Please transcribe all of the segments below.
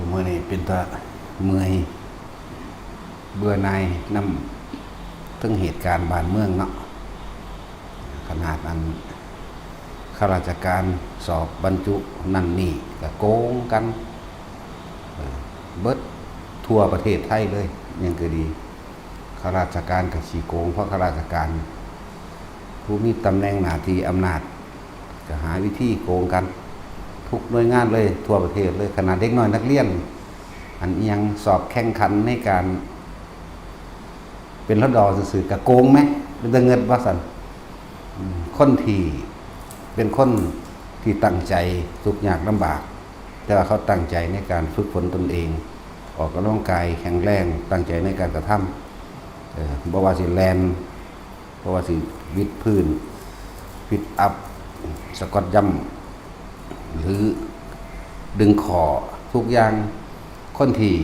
เมื่อนี้เป็นตาเมื่อยเบื่อหน่ายนำทั้งเหตุการณ์บ้านเมืองเนาะขนาดนั้นข้าราชการสอบบรรจุนั่นนี่ก็โกงกันเบิดทั่วประเทศไทยเลยยังก็ดีข้าราชการกับขี้โกงเพราะข้าราชการผู้มีตำแหน่งหน้าที่อำนาจก็หาวิธีโกงกันทุกหน่วยงานเลยทั่วประเทศเลยขนาดเด็กน้อยนักเรียนอันยังสอบแข่งขันในการเป็นรดสื่อๆกับโกงไหมเป็นเงินว่าสันคนที่เป็นคนที่ตั้งใจทุกข์ยากลำบากแต่ว่าเขาตั้งใจในการฝึกฝนตนเองออกกำลังกายแข็งแรงตั้งใจในการกระทำบ่ว่าสิแลนบ่ว่าสิวิดพื้นฟิตอัพสควอตจัมป์หรือดึงคอทุกอย่างคนที่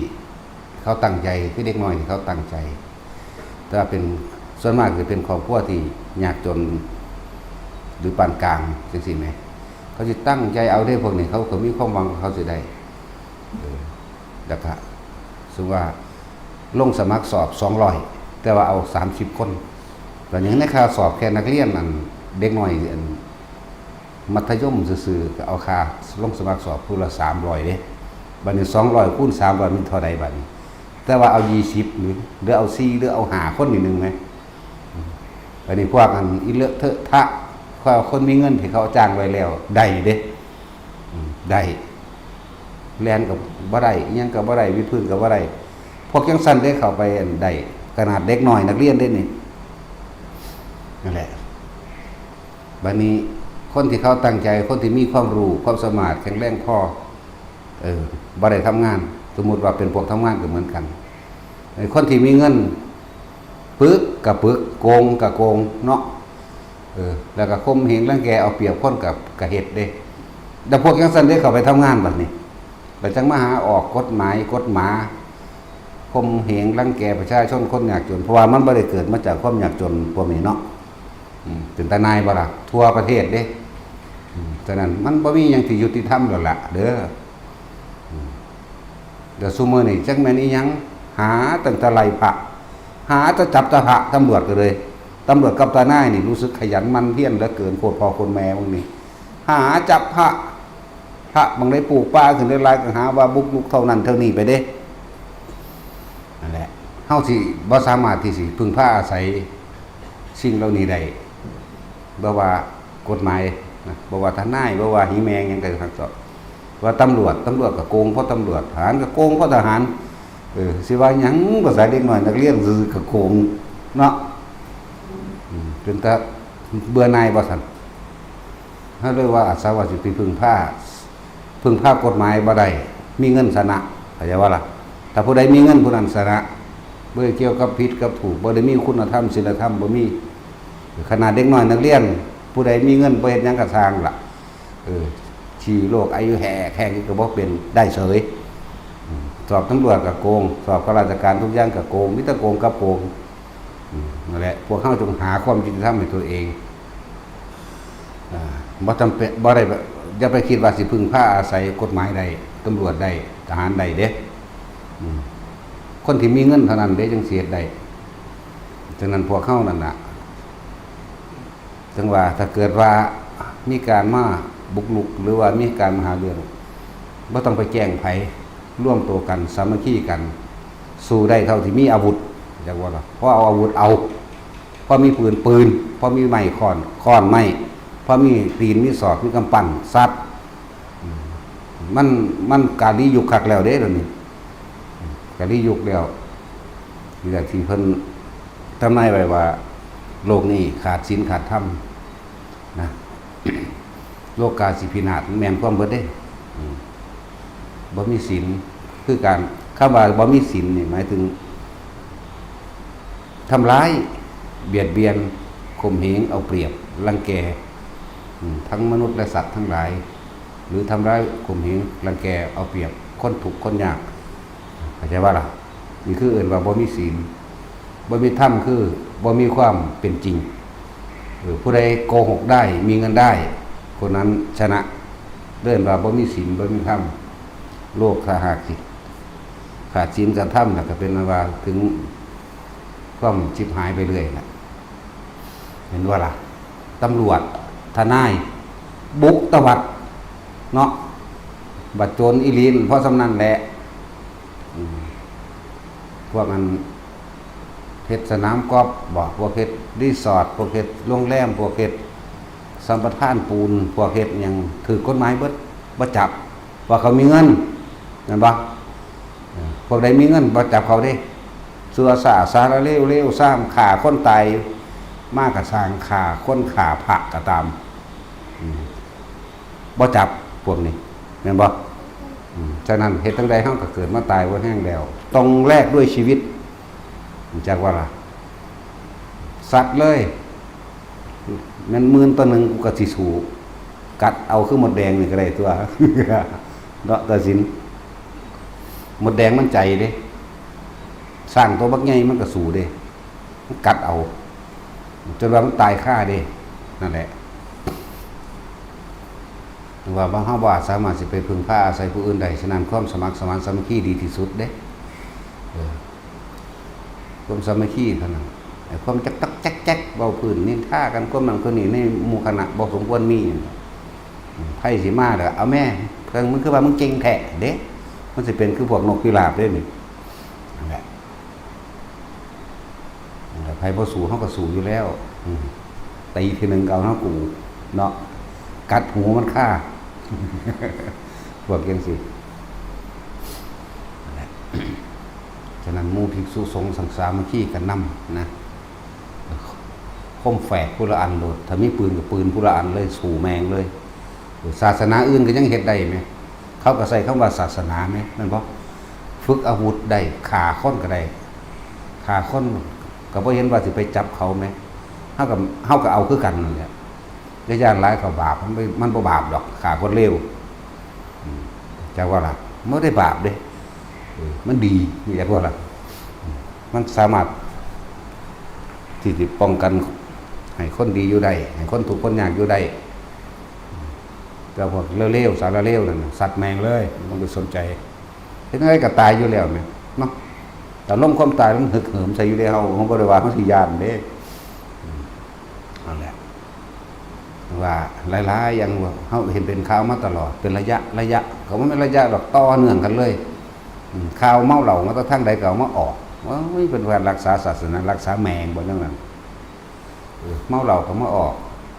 เขาตั้งใจที่เด็กน้อยที่เขาตั้งใจแต่เป็นส่วนมากจะเป็นครอบครัวที่ยากจนหรือปานกลางจังซี่ไหมเขาจะตั้งใจเอาได้พวกนี้เขามีความหวังเขาจะได้ดักฮะสมมติว่าลงสมัครสอบ200แต่ว่าเอา30คนแต่อย่างนี้ค่าสอบแค่นักเรียนนั่นเด็กน้อยมัธยมซื่อๆก็เอาค่าลงสมัครสอบผู้ละ300เด้บัดนี้200คูณ300มันเท่าใดบัดนี้แต่ว่าเอา20หรือเอา4หรือเอา5คนนิดนึงมั้ยบัดนี้พวกอันอีเลอะเทอะทะคนมีเงินที่เขาจ้างไว้แล้วได้เด้ได้แลนกับบ่ได้อิหยังก็บ่ได้วิพื้นก็บ่ได้พวกจังซั่นได้เข้าไปได้ขนาดเด็กน้อยนักเรียนได้นี่นั่นแหละบัดนี้คนที่เขาตั้งใจคนที่มีความรู้ความสามารถแข็งแรงพอบ่ได้ทำงานสมมุติว่าเป็นพวกทำงานก็เหมือนกันคนที่มีเงินปึกกับปึกโกงกับโกงเนาะแล้วก็ข่มเหงรังแกเอาเปรียบคนกับเฮ็ดเด้แต่พวกจังซั่นได้เข้าไปทำงานบัดนี้แล้วจังมาหาออกกฎหมายกฎหมาข่มเหงรังแกประชาชนคนยากจนเพราะว่ามันบ่ได้เกิดมาจากความยากจนพวกนี้เนาะเป็นตานายบ่ล่ะทั่วประเทศเด้ฉะนั้นมันบ่มีหยังที่ยุติธรรมแล้วล่ะเด้อเดี๋ยวซุมื้อนี้จักแม่นอีหยังหาตั้งแต่ไล่พระหาจะจับตะพระตำรวจก็เลยตำรวจกับตานายนี่รู้สึกขยันมันเพียรเหลือเกินโคตรพ่อคนแม่พวกนี้หาจับพระบางได้ปลูกป่าขึ้นได้หลายก็หาว่าบุกรุกเท่านั้นเท่านี้ไปเด้นั่นแหละเฮาสิบ่สามารถที่สิพึ่งพาอาศัยสิ่งเหล่านี้ได้บ่ว่ากฎหมายนะบ่ว่าทนายบ่ว่าหิแมงหยังก็ทั้งสอบว่าตำรวจก็โกงเพราะตำรวจทหารก็โกงเพราะทหารสิว่าหยังภาษาเด็กน้อยนักเรียนซื่อก็โกงเนาะจนตะเบื่อหน่ายบ่ซั่นเฮาเลยว่าอาสาว่าสิไปพึ่งพากฎหมายบ่ได้มีเงินชนะเข้าใจว่าล่ะถ้าผู้ใดมีเงินผู้นั้นชนะบ่เกี่ยวกับผิดกับถูกบ่ได้มีคุณธรรมศีลธรรมบ่มีขนาดเด็กน้อยนักเรียนผู้ใดมีเงินบ่เฮ็ดหยังก็สร้างล่ะชีโลกอายุแห้งก็บ่เป็นได้เฉยสอบตำรวจก็โกงสอบข้าราชการทุกอย่างก็โกงมีแต่โกงกับโกงนั่นแหละพวกเฮาจงหาความยุติธรรมให้ตัวเองบ่จำเป็นบ่ได้อย่าไปคิดว่าสิพึ่งพาอาศัยกฎหมายใดตำรวจใดทหารใดเด้คนที่มีเงินเท่านั้นเด้จังสิเฮ็ดได้ฉะนั้นพวกเฮานั่นน่ะจังว่าถ้าเกิดว่ามีการมาบุกรุกหรือว่ามีการมาหาเรื่องบ่ต้องไปแจ้งไผร่วมตัวกันสามัคคีกันสู้ได้เท่าที่มีอาวุธจังว่าล่ะเพราะเอาอาวุธเอาเพราะมีปืนเพราะมีไม้ค้อนไม้เพราะมีตีนมีศอกมีกำปั้นซัดมันกาลียุคคักแล้วเด้เดี๋ยวนี้กาลียุคแล้วอย่างที่เพิ่นทำนายไว้ว่าโลกนี้ขาดศีลขาดธรรมนะโลกกาสิพินาศแม่นความเบิดเด้บ่มีศีลคือการคำว่าบ่มีศีลนี่หมายถึงทำร้ายเบียดเบียนข่มเหงเอาเปรียบรังแกทั้งมนุษย์และสัตว์ทั้งหลายหรือทำร้ายข่มเหงรังแกเอาเปรียบคนทุกข์คนยากเข้าใจว่าล่ะนี่คือเอิ้นว่าบ่มีศีลบ่มีธรรมคือบ่มีความเป็นจริงผู้ใดโกหกได้มีเงินได้คนนั้นชนะเดินว่าบ่มีศีลบ่มีธรรมโลกถ้าหากสิ ขาดศีลขาดธรรมแล้วก็เป็นว่าถึงความชิบหายไปเรื่อยแหละเห็นว่าล่ะตำรวจทนายบุกตวัดเนาะบัดโจรอีลีนเพราะสำนันแหละพวกนั้นเฮ็ดสนามกอล์ฟบอกพวกเฮ็ดรีสอร์ทพวกเฮ็ดโรงแรมพวกเฮ็ดสัมปทานปูนพวกเฮ็ดหยังถือกฎหมายเบิดบ่จับว่าเขามีเงินนั่นบ่พวกใดมีเงินบ่จับเขาเด้ซัวซ่าสารเลวสร้างฆ่าคนตายมากก็สร้างฆ่าคนฆ่าพระก็ตามบ่จับพวกนี้แม่นบ่ฉะนั้นเฮ็ดจังใดเฮาก็เกิดมาตายบ่แห้งแล้วต้องแลกด้วยชีวิตจักว่าล่ะสัตว์เลยมันหมื่นตัวหนึ่งกูก็สิสู้กัดเอาคือหมดแดงนี่ก็ได้ตัวเนาะตัดสินหมดแดงมันใจเด้สร้างตัวบักใหญ่มันก็สู้เด้มันกัดเอาจนว่ามันตายค่าเด้นั่นแหละว่าบางเฮาบ่อาจสามารถสิไปพึ่งพาอาศัยผู้อื่นได้ฉะนั้นความสมัครสมานสามัคคีดีที่สุดเด้ความสามัคคีเท่านั้นความจักตักแจ๊กเบาพื้นนินท่ากันความนั้นคนนี้ในหมู่คณะบ่สมควรมีไผสิมาเด้อเอาแม่เพิ่นมึงคือว่ามึงเก่งแท้เด้มันสิเป็นคือพวกนกพิราบเด้นี่นั่นแหละไผบ่สู้เฮาก็สู้อยู่แล้วตีทีนึงก็เอาเฮากูเนาะกัดหูมันฆ่าพวกจังซี่นั่นแหละฉะนั้นหมู่ภิกษุสงฆ์สังสามัคคีกันนำนะคมแฝกผู้ละอันโลดถ้ามีปืนกับปืนผู้ละอันเลยสู่แมงเลยศาสนาอื่นก็ยังเฮ็ดได้ไหมเขาก็ใส่คำว่าศาสนาไหมนั่นบ่ฝึกอาวุธได้ฆ่าคนก็ได้ฆ่าคนก็บ่เห็นว่าสิไปจับเขาไหมเฮาก็เอาคือกันนั่นแหละย่านหลายเขาบาปมันบ่บาปดอกฆ่าคนเลวจักว่าล่ะบ่ได้บาปเด้มันดีจักว่าล่ะมันสามารถที่จะป้องกันให้คนดีอยู่ได้ให้คนถูกคนยากอยู่ได้แต่พวกเร็วๆสารเร็วนั่นสัตว์แมงเลยมันไปสนใจเห็นอะไรก็ตายอยู่แล้วแม่เนาะแต่ล้มความตายมันหึกเหิมใส่อยู่ในเฮาของบริวารมันสิยานเด้นั่นแหละว่าหลายๆอย่างว่าเฮาเห็นเป็นข่าวมาตลอดเป็นระยะเขาไม่ระยะหรอกต่อเนื่องกันเลยข่าวเมาเหล้ามาตั้งทางใดก็เอามาออกว่าไม่เป็นการรักษาศาสนารักษาแมงบ่จังนั้นเมาเหล้าก็มาออก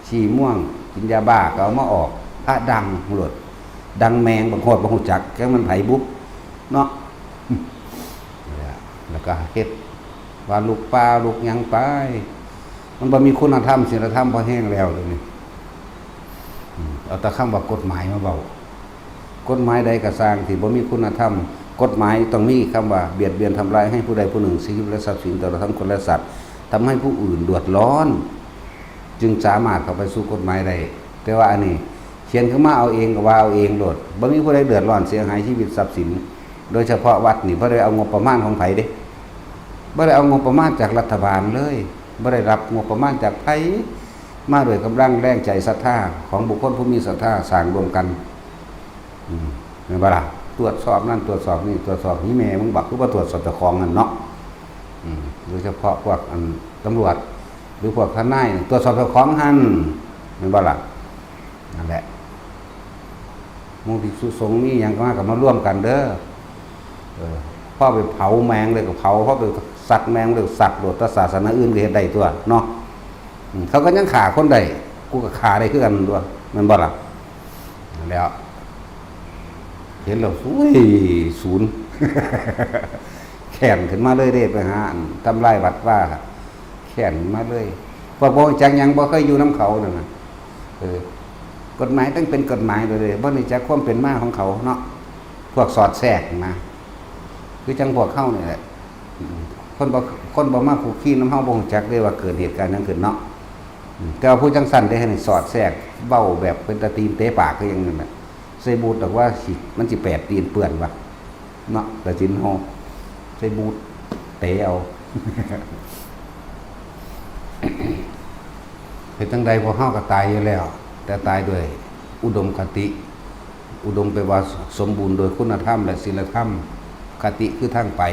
ฉี่ม่วงกินยาบ้าก็เอามาออกพระดังหลุดดังแมงบางโหดบางหูจักแกมันไผบุ๊บเนาะแล้วก็เฮ็ดว่าลูกปลาลูกยังไปมันบ่มีคุณธรรมศีลธรรมพอแห้งแล้วเลยนี่เอาแต่คำว่ากฎหมายมาเบากฎหมายใดก็สร้างที่บ่มีคุณธรรมกฎหมายต้องมีคำว่าเบียดเบียนทำลายให้ผู้ใดผู้หนึ่งชีวิตและทรัพย์สินต่อทั้งคนและสัตว์ทำให้ผู้อื่นเดือดร้อนจึงสามารถเข้าไปสู่กฎหมายได้แต่ว่าอันนี้เขียนขึ้นมาเอาเองก็ว่าเอาเองโลดบ่มีผู้ใดเดือดร้อนเสียหายชีวิตทรัพย์สินโดยเฉพาะวัดนี่บ่ได้เอางบประมาณของไผเด้บ่ได้เอางบประมาณจากรัฐบาลเลยบ่ได้รับงบประมาณจากไผมาด้วยกำลังแรงใจศรัทธาของบุคคลผู้มีศรัทธาสร้างรวมกันเห็นบ่ล่ะตรวจสอบนั่นตรวจสอบนี่ตรวจสอบนี่แม่มึงบอกคือว่าตรวจสอบเจ้าของนั่นเนาะโดยเฉพาะพวกตำรวจหรือพวกทนายตรวจสอบเจ้าของหั่นเห็นบ่ล่ะนั่นแหละหมู่ภิกษุสงฆ์นี่หยังก็มากับมาร่วมกันเด้อพ่อไปเผาแมงเลยก็เผาพ่อไปสัตว์แมงเลยสัตว์โดดศาสนาอื่นก็เฮ็ดได้ตัวเนาะเขาก็ยังฆ่าคนได้กูก็ฆ่าได้คือกันด้วยแม่นบ่ล่ะนั่นแล้วเห็นแล้วอุ้ยศูนย์แข่นขึ้นมาเลยเด้ไปหาทำลายวัดว่าแข่นมาเลยพวกบ่จักหยังบ่เคยอยู่น้ำเขานั่นน่ะกฎหมายต้องเป็นกฎหมายเลยบ่นี่จักความเป็นมาของเขาเนาะพวกสอดแทรกนะคือจังพวกเฮานี่แหละคนบ่มาคุกคีน้ำเฮาบ่ฮู้จักเลยว่าเกิดเหตุการณ์นั้นขึ้นเนาะแต่ว่าผู้จังสั่นได้ให้สอดแทรกเว้าแบบเป็นตะตีนเตะปากก็ยังนั่นแหละใส่บูทบอกว่ามันสิ8ตีนเปื้อนว่ะเนาะแต่สินเฮาใส่บูทเตะเอาเป็นจังใดพอเฮาก็ตายอยู่แล้วแต่ตายด้วยอุดมคติอุดมไปว่าสมบูรณ์โดยคุณธรรมและศีลธรรม คติคือทางไป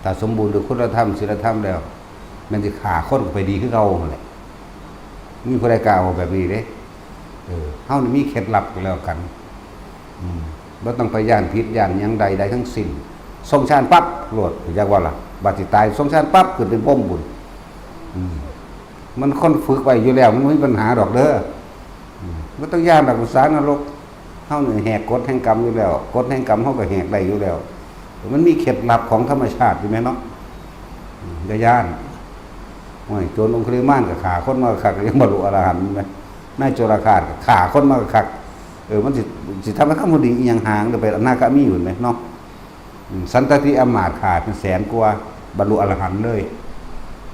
ถ้าสมบูรณ์ด้วยคุณธรรมศีลธรรมแล้วมันจะขาคนไปดีขึ้นเราแหละมีผู้ใดกล่าวแบบนี้เด้เฮานี่มีเคล็ดลับกันแล้วกันบ่ต้องไปย่านผิดย่านหยังใดทั้งสิ้นทรงชาติปั๊บโลดอยากว่าล่ะบาดสิตายทรงชาติปั๊บขึ้นเป็นบ่มบุญมันคนฝึกไว้อยู่แล้วมันไม่มีปัญหาดอกเด้อบ่ต้องย่านดอกสารนรกเฮานี่แหกกฎแห่งกรรมอยู่แล้วกฎแห่งกรรมเฮาก็แหกได้อยู่แล้วมันมีเคล็ดลับของธรรมชาติอยู่แม่เนาะอย่าย่านโอ้ยโจรองคุลิมานก็ฆ่าคนมาคักยังบรรลุอรหันต์แม่นายโจรฆาตก็ฆ่าคนมาคักมันสิทำให้คำบ่ดีอีหยังห่างหรือไปอนาคามีอยู่แม่เนาะสันตติอมาตย์ขาดเป็นแสนกว่าบรรลุอรหันต์เลย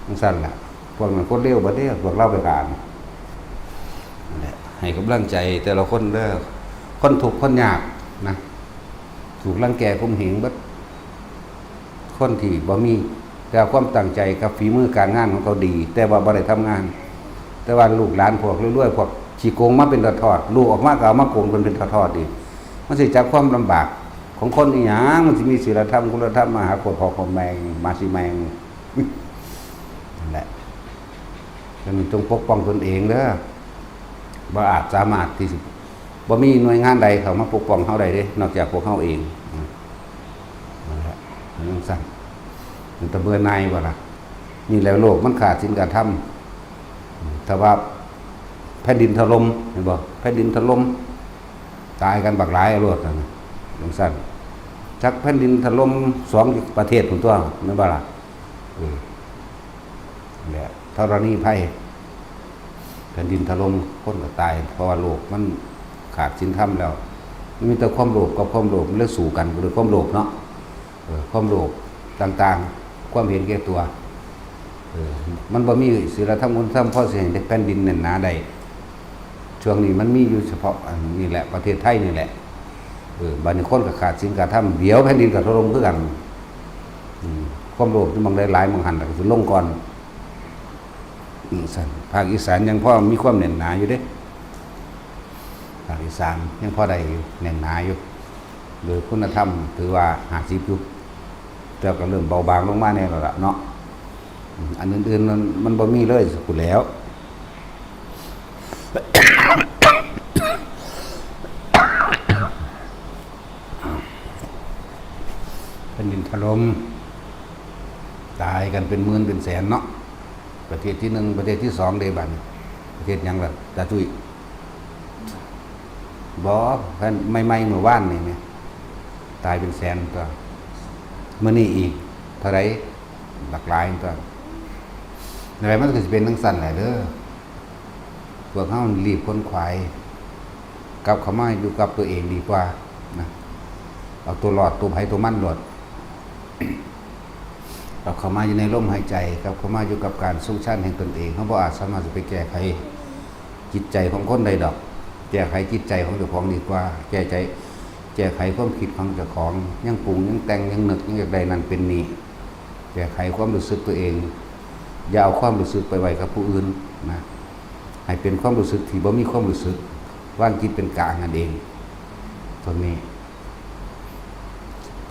จังซั่นล่ะพวกนั้นคนเลวบ่ได้พวกเราไปกานนั่นแหละให้กำลังใจแต่ละคนเด้อคนทุกข์คนยากนะถูกรังแกข่มเหงเบิดคนที่บ่มีแต่ความตั้งใจกับฝีมือการงานของเขาดีแต่ว่าบ่ได้ทำงานแต่ว่าลูกหลานพวกรวยๆพวกขี้โกงมาเป็นทอดๆลูกออกมาก็เอามาโกงเป็นทอดๆอีกมันสิจักความลำบากของคนอีหยังมันสิมีศีลธรรมคุณธรรมมหากฎของแมงมาสิแมงนั่นแหละมันจงปกป้องตนเองเด้อบ่อาจสามารถที่บ่มีหน่วยงานใดเข้ามาปกป้องเฮาได้เด้นอกจากพวกเฮาเองนั่นแหละมันสั่นมันตะเบื่อหน่ายบ่ล่ะนี่แล้วโลกมันขาดศีลธรรมถ้าว่าแผ่นดินถล่มเห็นบ่แผ่นดินถล่มตายกันบักหลายรวดนั่นจังซั่นจักแผ่นดินถล่ม2ประเทศพุ่นตัวแม่นบ่ล่ะนั่นแหละธรณีภัยแผ่นดินถล่มคนก็ตายเพราะว่าโลกมันขาดศีลธรรมแล้วมันมีแต่ความโลภกับความโลภมันเลยสู้กันด้วยความโลภเนาะความโลภต่างๆความเห็นแก่ตัวมันบ่มีศีลธรรมคุณธรรมพอสิให้แผ่นดินแน่นหนาได้ช่วงนี้มันมีอยู่เฉพาะอันนี้แหละประเทศไทยนี่แหละบัดนี้คนก็ขาดศีลธรรมเดี๋ยวแผ่นดินก็ถล่มคือกันความโลภที่บางได้หลายบางหันก็สิลงก่อนสั่นภาคอีสานยังพอมีความแน่นหนาอยู่เด้ภาคอีสานยังพอได้แน่นหนาอยู่โดยคุณธรรมถือว่า50อยู่แต่ก็เริ่มเบาบางลงมาแน่แล้วล่ะเนาะอันอื่นๆมันบ่มีเลยสุดแล้วแผ่นดินถล่มตายกันเป็นหมื่นเป็นแสนเนาะประเทศที่1ประเทศที่2เดบันประเทศหยังล่ะตาตุ้ยบ่เพิ่นใหม่ๆเมื่อวานนี่แม่ตายเป็นแสนตัวมื้อนี้อีกเท่าไหร่หลักหลายตัวอะไรมันก็สิเป็นจังซั่นแหละเด้อพวกเฮารีบค้นขวายกลับเข้ามาอยู่กับตัวเองดีกว่านะเอาตัวรอดตัวไผตัวมันรอดเราเข้ามาอยู่ในลมหายใจกับเข้ามาอยู่กับการสู้ชั่นแห่งตนเองเขาบ่อาจสามารถจะไปแก้ไขจิตใจของคนใดดอกแก้ไขจิตใจของเจ้าของดีกว่าแก้ไขความคิดของเจ้าของยังปรุงยังแต่งยังนึกยังอยากใดนั่นเป็นนี่แก้ไขความรู้สึกตัวเองอย่าเอาความรู้สึกไปไว้กับผู้อื่นนะให้เป็นความรู้สึกที่บ่มีความรู้สึกวางจิตเป็นกลางนั่นเองตรงนี้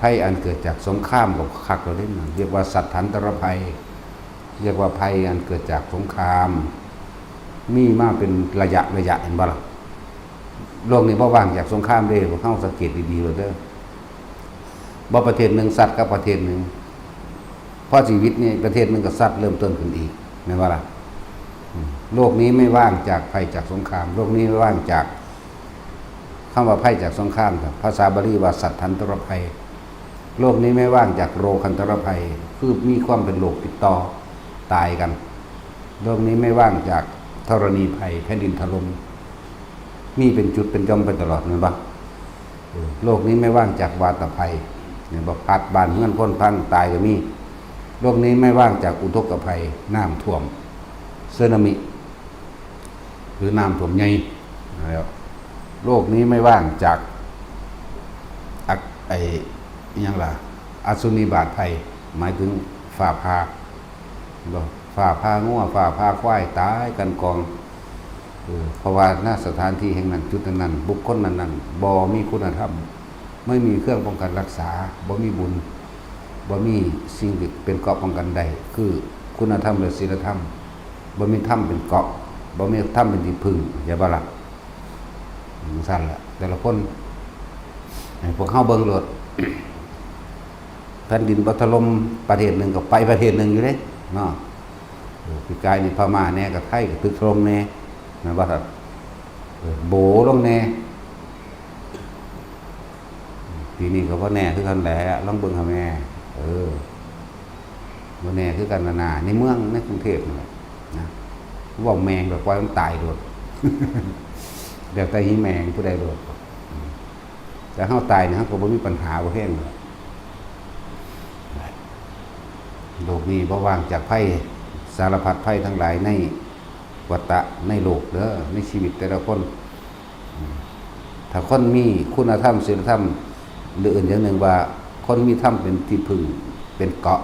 ภัยอันเกิดจากสงครามกับคักเราเล่นเรียกว่าสัตถันตรภัยเรียกว่าภัยอันเกิดจากสงครามมีมาเป็นระยะเห็นบ่ล่ะโลกนี้บ่ว่างจากสงครามเด้พวกเฮาสังเกตดีๆเลยเด้อบ่ประเทศหนึ่งสัตว์กับประเทศหนึ่งเพราะชีวิตนี่ประเทศหนึ่งกับสัตว์เริ่มต้นขึ้นอีกแม่นบ่ล่ะโลกนี้ไม่ว่างจากภัยจากสงครามโลกนี้ไม่ว่างจากคำว่าภัยจากสงครามครับภาษาบาลีว่าสัตถันตรภัยโลกนี้ไม่ว่างจากโรคันตรภัยคือมีความเป็นโรคติดต่อตายกันโลกนี้ไม่ว่างจากธรณีภัยแผ่นดินถล่มมีเป็นจุดเป็นจอมไปตลอดนั่นปะโลกนี้ไม่ว่างจากวาตภัยเนี่ยบอกพัดบ้านเมืองพ้นพังตายก็มีโลกนี้ไม่ว่างจากอุทกภัยน้ำท่วมสึนามิหรือน้ำท่วมใหญ่แล้วโลกนี้ไม่ว่างจากยังล่ะอสุนิบาตภัยหมายถึงฝ่าพาฝ่าพางัวฝ่าพาควายตายกันกองเพราะว่าหน้าสถานที่แห่งนั้นจุดนั้นบุคคลนั้นบ่มีคุณธรรม ไม่มีเครื่องป้องกันรักษาบ่มีบุญบ่มีสิ่งที่เป็นเกราะป้องกันใดคือคุณธรรมและศีลธรรมบ่มีธรรมเป็นเกราะบ่มีธรรมเป็นที่พึ่งอย่าบ่ล่ะสั่นล่ะแต่ละคนให้พวกเฮาเบิ่งโลด แผ่นดินบ่ถล่มประเทศหนึงก็ไปประเทศหนึงอยู่เด้เนาะพี่กายนี่พม่าแน่กับไทยก็ตึกถล่มแน่นั่นว่าซั่นโบลงแน่ปีนี้ก็บ่แน่คือกันแหละลองเบิ่งหาแม่บ่แน่คือกันนาในเมืองในกรุงเทพนี่แหละนะว่าแมงแบบปล่อยมันตายโดด เดี๋ยวแต่หิแมงผู้ใดโดดแต่เฮาตายนี่เฮาก็บ่มีปัญหาบ่แฮงโลกนี้บ่ว่างจากภัยสารพัดภัยทั้งหลายในวัฏฏะในโลกเด้อในชีวิตแต่ละคนถ้าคนมีคุณธรรมศีลธรรมหรืออื่นอย่างหนึ่งว่าคนมีธรรมเป็นที่พึ่งเป็นเกาะ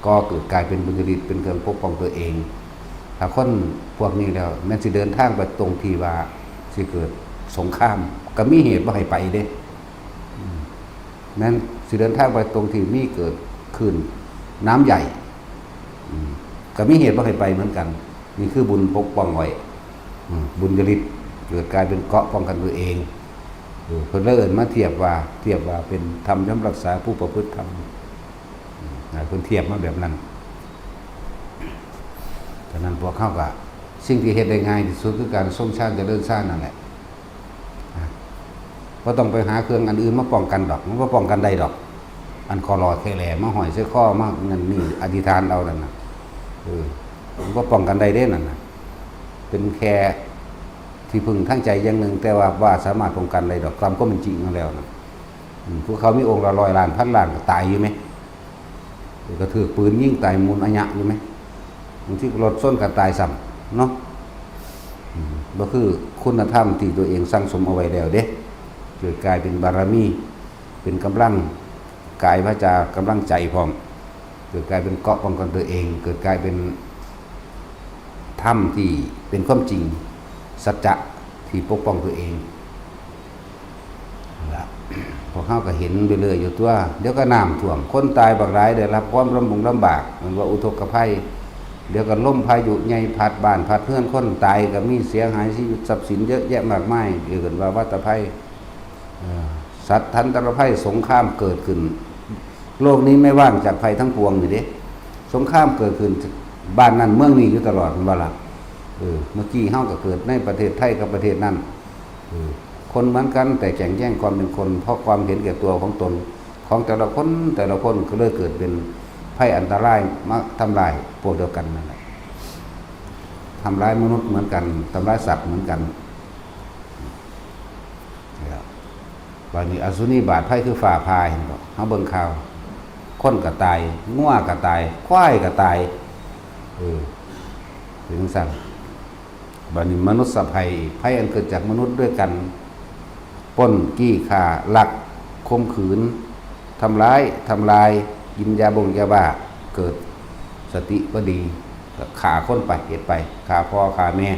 ก็เกิดกลายเป็นบุญญาลิตเป็นเครื่องปกป้องตัวเองถ้าคนพวกนี้แล้วแม้สิเดินทางไปตรงที่ว่าสิเกิดสงครามก็มีเหตุบ่ให้ไปเด้นั้นสิเดินทางไปตรงที่มีเกิดขึ้นน้ำใหญ่ก็มีเหตุบ่ให้ไปเหมือนกันนี่คือบุญปกป้องไว้บุญญาลิตเกิดกลายเป็นเกาะป้องกันตัวเองเพิ่นเลยเอิ้นมาเทียบว่าเป็นธรรมย่อมรักษาผู้ประพฤติธรรมเพิ่นเทียบมาแบบนั้นฉะนั้นพวกเขาก็สิ่งที่เฮ็ดได้ง่ายที่สุดคือการทรงชาติเจริญชาตินั่นแหละบ่ต้องไปหาเครื่องอันอื่นมาป้องกันดอกมันบ่ป้องกันได้ดอกอันคอรอแค่แหลมาห้อยใส่ข้อมานั่นนี่อธิษฐานเอานั่นน่ะมันบ่ป้องกันได้เด้นั่นน่ะเป็นแค่ที่พึ่งทั้งใจอย่างหนึ่งแต่ว่าสามารถป้องกันได้ดอกความก็เป็นจริงแล้วนะพวกเขามีองค์ละ100 ล้านพันล้านก็ตายอยู่ไหมก็ถือปืนยิงตายมูลอัญญะอยู่ไหมบางทีรถส้นก็ตายซ้ำเนาะก็คือคุณธรรมที่ตัวเองสร้างสมเอาไว้แล้วเด้เกิดกลายเป็นบารมีเป็นกำลังกายวาจากำลังใจพร้อมเกิดกลายเป็นเกาะป้องกันตัวเองเกิดกลายเป็นธรรมที่เป็นความจริงสัจจะที่ปกป้องตัวเองพอเข้าก็เห็นไปเลยอยู่ตัวเดี๋ยวก็น้ำท่วมคนตายบางรายได้รับความลำบากเหมือนว่าอุทกภัยเดี๋ยวก็ล่มพายุใหญ่พัดบ้านพัดเพื่อนคนตายก็มีเสียหายชีวิตทรัพย์สินเยอะแยะมากมายเกิดว่าวัฏภัยสัตว์ทันตรภัยสงครามเกิดขึ้นโลกนี้ไม่ว่างจากภัยทั้งปวงนี่เด้สงครามเกิดขึ้นบ้านนั้นเมืองนี้อยู่ตลอดเวลาเมื่อกี้เฮาก็เกิดในประเทศไทยกับประเทศนั้นคนเหมือนกันแต่แข่งแย่งความเป็นคนเพราะความเห็นแก่ตัวของตนของแต่ละคนก็เลยเกิดเป็นภัยอันตรายมาทำลายพวกเดียวกันนั่นแหละทำร้ายมนุษย์เหมือนกันทำร้ายสัตว์เหมือนกันบางทีอสุนีบาทภัยคือฝ่าพายเฮาเบิ่งข่าวคนก็ตายงัวก็ตายควายก็ตายถึงสั่งบัดนี้มนุษย์ภัยอันเกิดจากมนุษย์ด้วยกันปล้นกี้ฆ่าลักข่มขืนทำลายกินยาบ้าเกิดสติก็ดีฆ่าคนไปเหตุไปฆ่าพ่อฆ่าแม่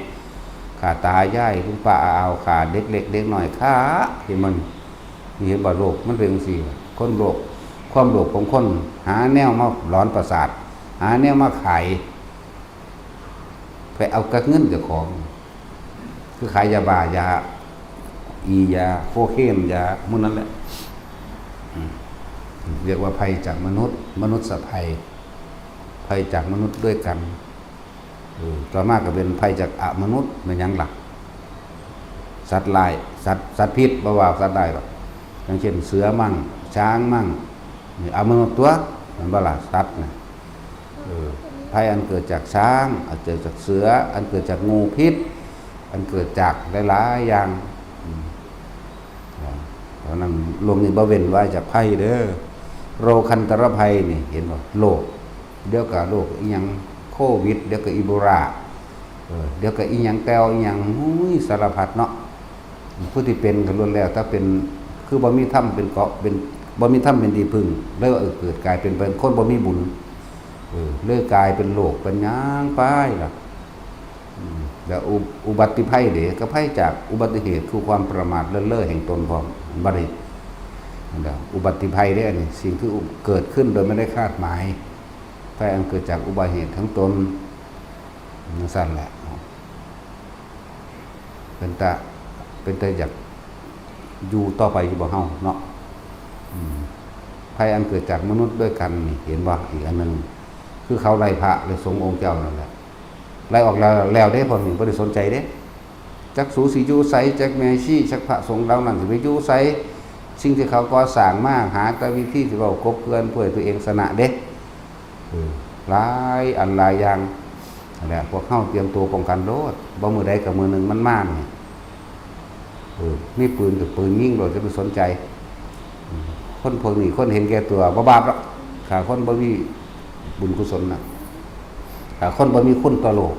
ฆ่าตายายลุงป้าอาฆ่าเด็กเล็กเด็กน้อยฆ่าเห็นมันเห็นบ่โลกมันเป็นจังซี่คนโลกความโลภของคนหาแนวมาร้อนประสาทหาแนวมาขายไปเอากระเงินเจ้าของคือขายยาบ้ายายาโคเคนยามุ่นนั่นแหละเรียกว่าภัยจากมนุษย์ภัยจากมนุษย์ด้วยกันต่อมาก็เป็นภัยจากอมนุษย์เป็นยังหลักสัตว์ลายสัตว์พิษบ่ว่าสัตว์ได้หรอกอย่างเช่นเสือมั่งช้างมั่งอมนุษย์ตัวมันบ่ล่ะสัตว์นะภัยอันเกิดจากช้างอันเกิดจากเสืออันเกิดจากงูพิษอันเกิดจากหลายๆอย่างเพราะนั้นลงนี่บ่เว้นไว้จากภัยเด้อโรคันตรภัยนี่เห็นบ่โรคเดี๋ยวก็โรคอีหยังโควิดเดี๋ยวก็อีโบลาเดี๋ยวก็อีหยังแก้วอีหยังสารพัดเนาะผู้ที่เป็นก็ล้วนแล้วถ้าเป็นคือบ่มีธรรมเป็นเกาะเป็นบ่มีธรรมเป็นที่พึ่งเลยว่าเกิดกลายเป็นคนบ่มีบุญเลยกลายเป็นโรคเป็นหยังไปล่ะแล้วอุบัติภัยเด้ก็ภัยจากอุบัติเหตุคือความประมาทเลินเล่อแห่งตนพร้อมบัดนี้ เดี๋ยวอุบัติภัยได้นี่สิ่งที่เกิดขึ้นโดยไม่ได้คาดหมายภัยอันเกิดจากอุบัติเหตุทั้งตนนั่นสั้นแหละเป็นแต่อยากอยู่ต่อไปอยู่บ่เฮาเนาะภัยอันเกิดจากมนุษย์ด้วยกันนี่เห็นบ่อีกอันนึงคือเขาไล่พระเลยสงฆ์องค์เจ้านั่นแหละไล่ออกแล้วได้พอนี่บ่ได้สนใจเด้จักสูสิอยู่ไสจักแม่ชีจักพระสงฆ์เหล่านั้นสิไปอยู่ไสสิ่งที่เขาก่อสร้างมาหาแต่วิธีที่เว้ากบเกลื่อนเพื่อตัวเองชนะเด้หลายอันหลายอย่างนั่นแหละพวกเฮาเตรียมตัวป้องกันโลดบ่มื้อใดก็มื้อหนึงมันมานี่มีปืนกับปืนยิงโดยจะไปสนใจคนพวกนี้คนเห็นแก่ตัวบ่บาปหรอกถ้าคนบ่มีบุญกุศลนะถ้าคนบ่มีคุณต่อโลก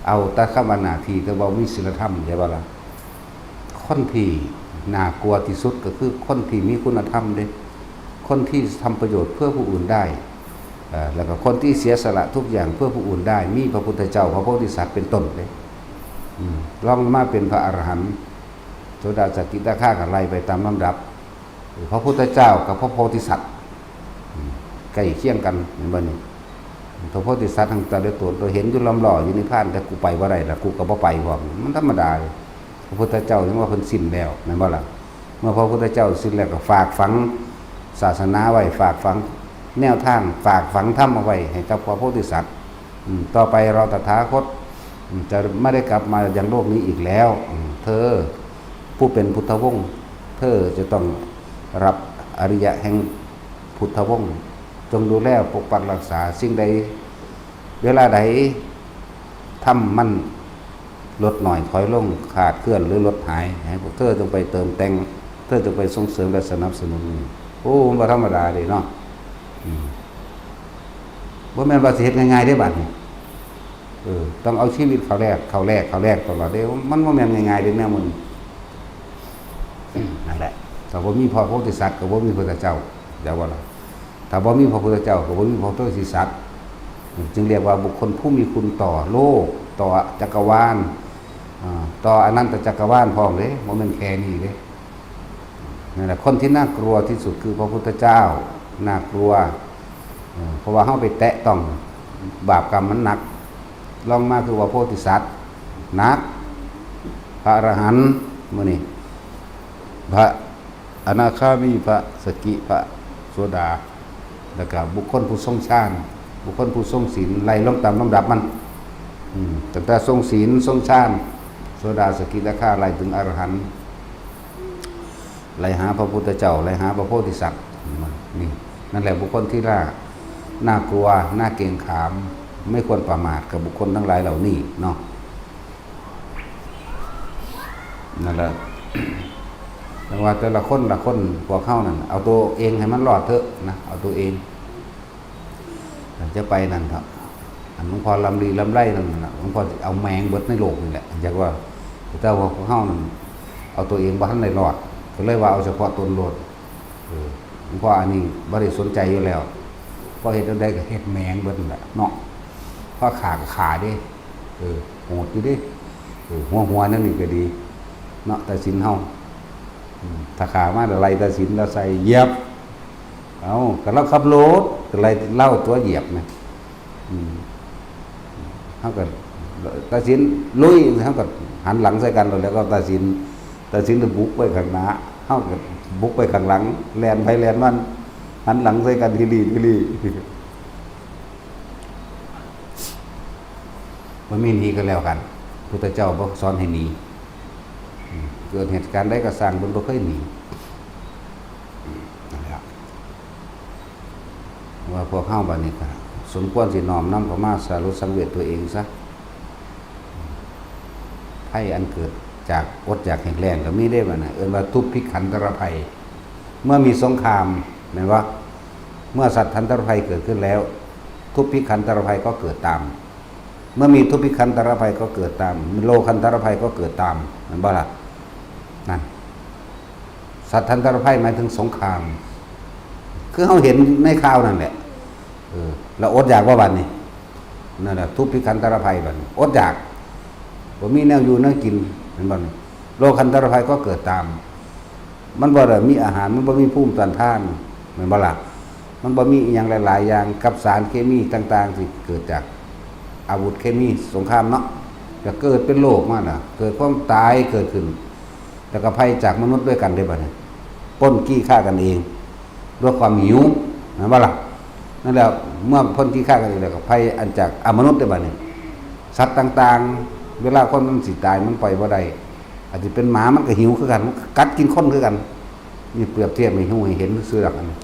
เอาแต่คำว่าหน้าที่แต่บ่มีศีลธรรมใช่บ่ล่ะคนที่น่ากลัวที่สุดก็คือคนที่มีคุณธรรมเด้คนที่ทำประโยชน์เพื่อผู้อื่นได้แล้วก็คนที่เสียสละทุกอย่างเพื่อผู้อื่นได้มีพระพุทธเจ้าพระโพธิสัตว์เป็นต้นเด้ลองมาเป็นพระอรหันต์โสดาสกิทาคากับไล่ไปตามลำดับพระพุทธเจ้ากับพระโพธิสัตว์ใกล้เคียงกันเห็นบ่นี่พระโพธิสัตว์ทั้งแต่ละตัวเห็นอยู่ลำหล่ออยู่ในพานแต่กูไปบ่ได้ล่ะกูก็บ่ไปพร้อมมันธรรมดาเลยพระพุทธเจ้ายังว่าเพิ่นสิ้นแล้วแม่นบ่ล่ะเมื่อพระพุทธเจ้าสิ้นแล้วก็ฝากฝังศาสนาไว้ฝากฝังแนวทางฝากฝังธรรมเอาไว้ให้กับพระโพธิสัตว์ต่อไปเราตถาคตจะไม่ได้กลับมายังโลกนี้อีกแล้วเธอผู้เป็นพุทธวงศ์เธอจะต้องรับอริยะแห่งพุทธวงศ์จงดูแลปกปักรักษาสิ่งใดเวลาใดทำมันลดหน่อยถอยลงขาดเคลื่อนหรือลดหายให้พวกเธอจงไปเติมแต่งเธอจงไปส่งเสริมและสนับสนุนโอ้มันบ่ธรรมดาเลยเนาะบ่แม่นว่าสิเฮ็ดง่ายๆได้บัดนี้ต้องเอาชีวิตเขาแรกตลอดเด้มันบ่แม่นง่ายๆเด้แนวมันนั่นแหละถ้าบ่มีพระโพธิสัตว์ก็บ่มีพระพุทธเจ้าอย่าว่าล่ะถ้าบ่มีพระพุทธเจ้าก็บ่มีพระโพธิสัตว์จึงเรียกว่าบุคคลผู้มีคุณต่อโลกต่อจักรวาลต่ออนันตจักรวาลพร้อมเด้บ่แม่นแค่นี้เด้นั่นแหละคนที่น่ากลัวที่สุดคือพระพุทธเจ้าน่ากลัวเพราะว่าเฮาไปแตะต้องบาปกรรมมันหนักลองมาคือว่าโพธิสัตว์หนักพระอรหันต์มื้อนี้พระอนาคามีพระสกิพระโสดาแล้วก็บุคคลผู้ทรงฌานบุคคลผู้ทรงศีลไล่ลงตามลำดับมันตั้งแต่ทรงศีลทรงฌานโสดาสกิทาคาไล่ถึงอรหันต์ไล่หาพระพุทธเจ้าไล่หาพระโพธิสัตว์นี่นั่นแหละบุคคลที่น่ากลัวน่าเกรงขามไม่ควรประมาทกับบุคคลทั้งหลายเหล่านี้เนาะนั่นแหละแต่ว่าแต่ละคนพวกเข้านั่นเอาตัวเองให้มันรอดเถอะนะเอาตัวเองจะไปนั่นครับหลวงพ่อลำลีลำไรนั่นนะหลวงพ่อเอาแมงเบิดในโลกนี่แหละอยากว่าแต่ว่าพวกเข้านั่นเอาตัวเองบ้านในรอดก็เลยว่าเอาเฉพาะตนโลดหลวงพ่ออันนี้บริสนใจอยู่แล้วพอเห็นได้ก็เห็ดแมงเบิดนั่นแหละเนาะพอขาดิโหดอยู่ดิหัวนั่นนี่ก็ดีเนาะแต่สินเฮาถ้าขามาอะไรแต่สินเราใส่เหยียบเอาก็เราขับรถอะไรเล่าตัวเหยียบนะเขาก็ตัดสินลุยเขาก็หันหลังใส่กันแล้วก็ตัดสินจะบุกไปข้างหน้าเขาก็บุกไปข้างหลังแลนไปแลนมันหันหลังใส่กันทีรีมันไม่หนีกันแล้วกันพุทธเจ้าบอกสอนให้หนีเกิดเหตุการณ์ได้ก็สร้างบนบ่เคยหนีนะครับว่าพวกเข้าบัดนี้ก็สมควรสิน้อมนำเข้ามาสารุสังเวชตัวเองซะภัยอันเกิดจากอดจากแห่งแรงก็มีได้บ่น่ะเอิ้นว่าทุพพิขันธรภัยเมื่อมีสงครามแม่นว่าเมื่อสัตว์ทันตรภัยเกิดขึ้นแล้วทุพพิขันธรภัยก็เกิดตามเมื่อมีทุพพิขันธรภัยก็เกิดตามโลคันธรภัยก็เกิดตามแม่นบ่ล่ะนั่นสัตว์ทันตรภัยหมายถึงสงครามคือเขาเห็นในข่าวนั่นแหละแล้วอดอยากว่าบัดนี้นั่นแหละทุพพิขันธรภัยบัดอดอยากบ่มีแนวอยู่แนวกินเห็นบ่โลคันธรภัยก็เกิดตาม มันบ่ได้มีอาหารมันบ่มีภูมิต้านทานแม่นบ่ล่ะมันบ่มีอีหยังหลายๆอย่างกับสารเคมีต่างๆที่เกิดจากอาวุธเคมีสงครามเนาะจะเกิดเป็นโรคมาน่ะเกิดความตายเกิดขึ้นแล้วก็ภัยจากมนุษย์ด้วยกันได้บัดนี้ปล้นกี้ฆ่ากันเองด้วยความหิวแม่นบ่ล่ะนั่นแหละเมื่อพ้นกี้ฆ่ากันเองแล้วก็ภัยอันจากมนุษย์ได้บัดนี้สัตว์ต่างๆเวลาคนมันสิตายมันปล่อยบ่ได้อาจจะเป็นหมามันก็หิวคือกันกัดกินคนคือกันนี่เปรียบเทียบให้ฮู้ให้เห็นซื่อๆอันนี้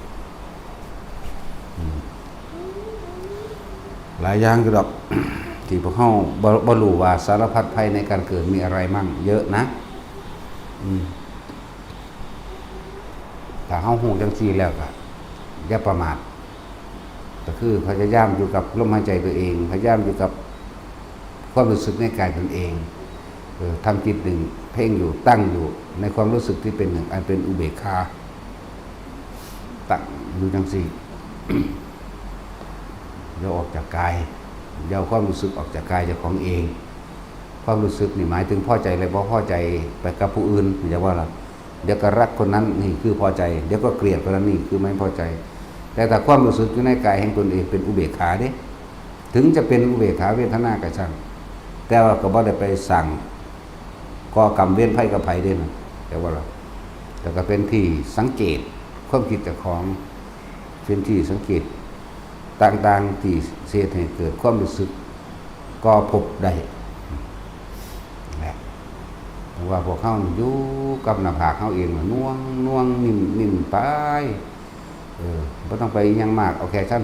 หลายอย่างคือดอก ที่พวกเฮาบ่รู้ว่าสารพัดภัยในการเกิดมีอะไรมั่งเยอะนะถ้าเฮาฮู้จังซี่แล้วก็อย่าประมาทก็คือพยายามอยู่กับลมหายใจตัวเองพยายามอยู่กับความรู้สึกในกายตนเองทำจิตหนึ่งเพ่งอยู่ตั้งอยู่ในความรู้สึกที่เป็นหนึ่งอันเป็นอุเบกขาตั้งอยู่จังซี่ อย่าออกจากกายอย่าเอาความรู้สึกออกจากกายจากของเองความรู้สึกนี่หมายถึงพอใจอะไรบ่พอใจไปกับผู้อื่นอย่าว่าล่ะเดี๋ยวก็รักคนนั้นนี่คือพอใจเดี๋ยวก็เกลียดคนนั้นนี่คือไม่พอใจ แต่ถ้าความรู้สึกอยู่ในกายแห่งตนเองเป็นอุเบกขาเด้ถึงจะเป็นอุเบกขาเวทนาก็ช่างแต่ว่าก็บ่ได้ไปสั่งก่อกรรมเวรภัยกับไผเด้นะแต่ว่าล่ะแต่ก็เป็นที่สังเกตความคิดเจ้าของเป็นที่สังเกตต่างๆที่เสียให้เกิดความรู้สึกก็พบได้แหละว่าพวกเขาอยู่กับหน้าผากเขาเองน่วงนิ่มไปไม่ต้องไปยังมากเอาแค่ชั้น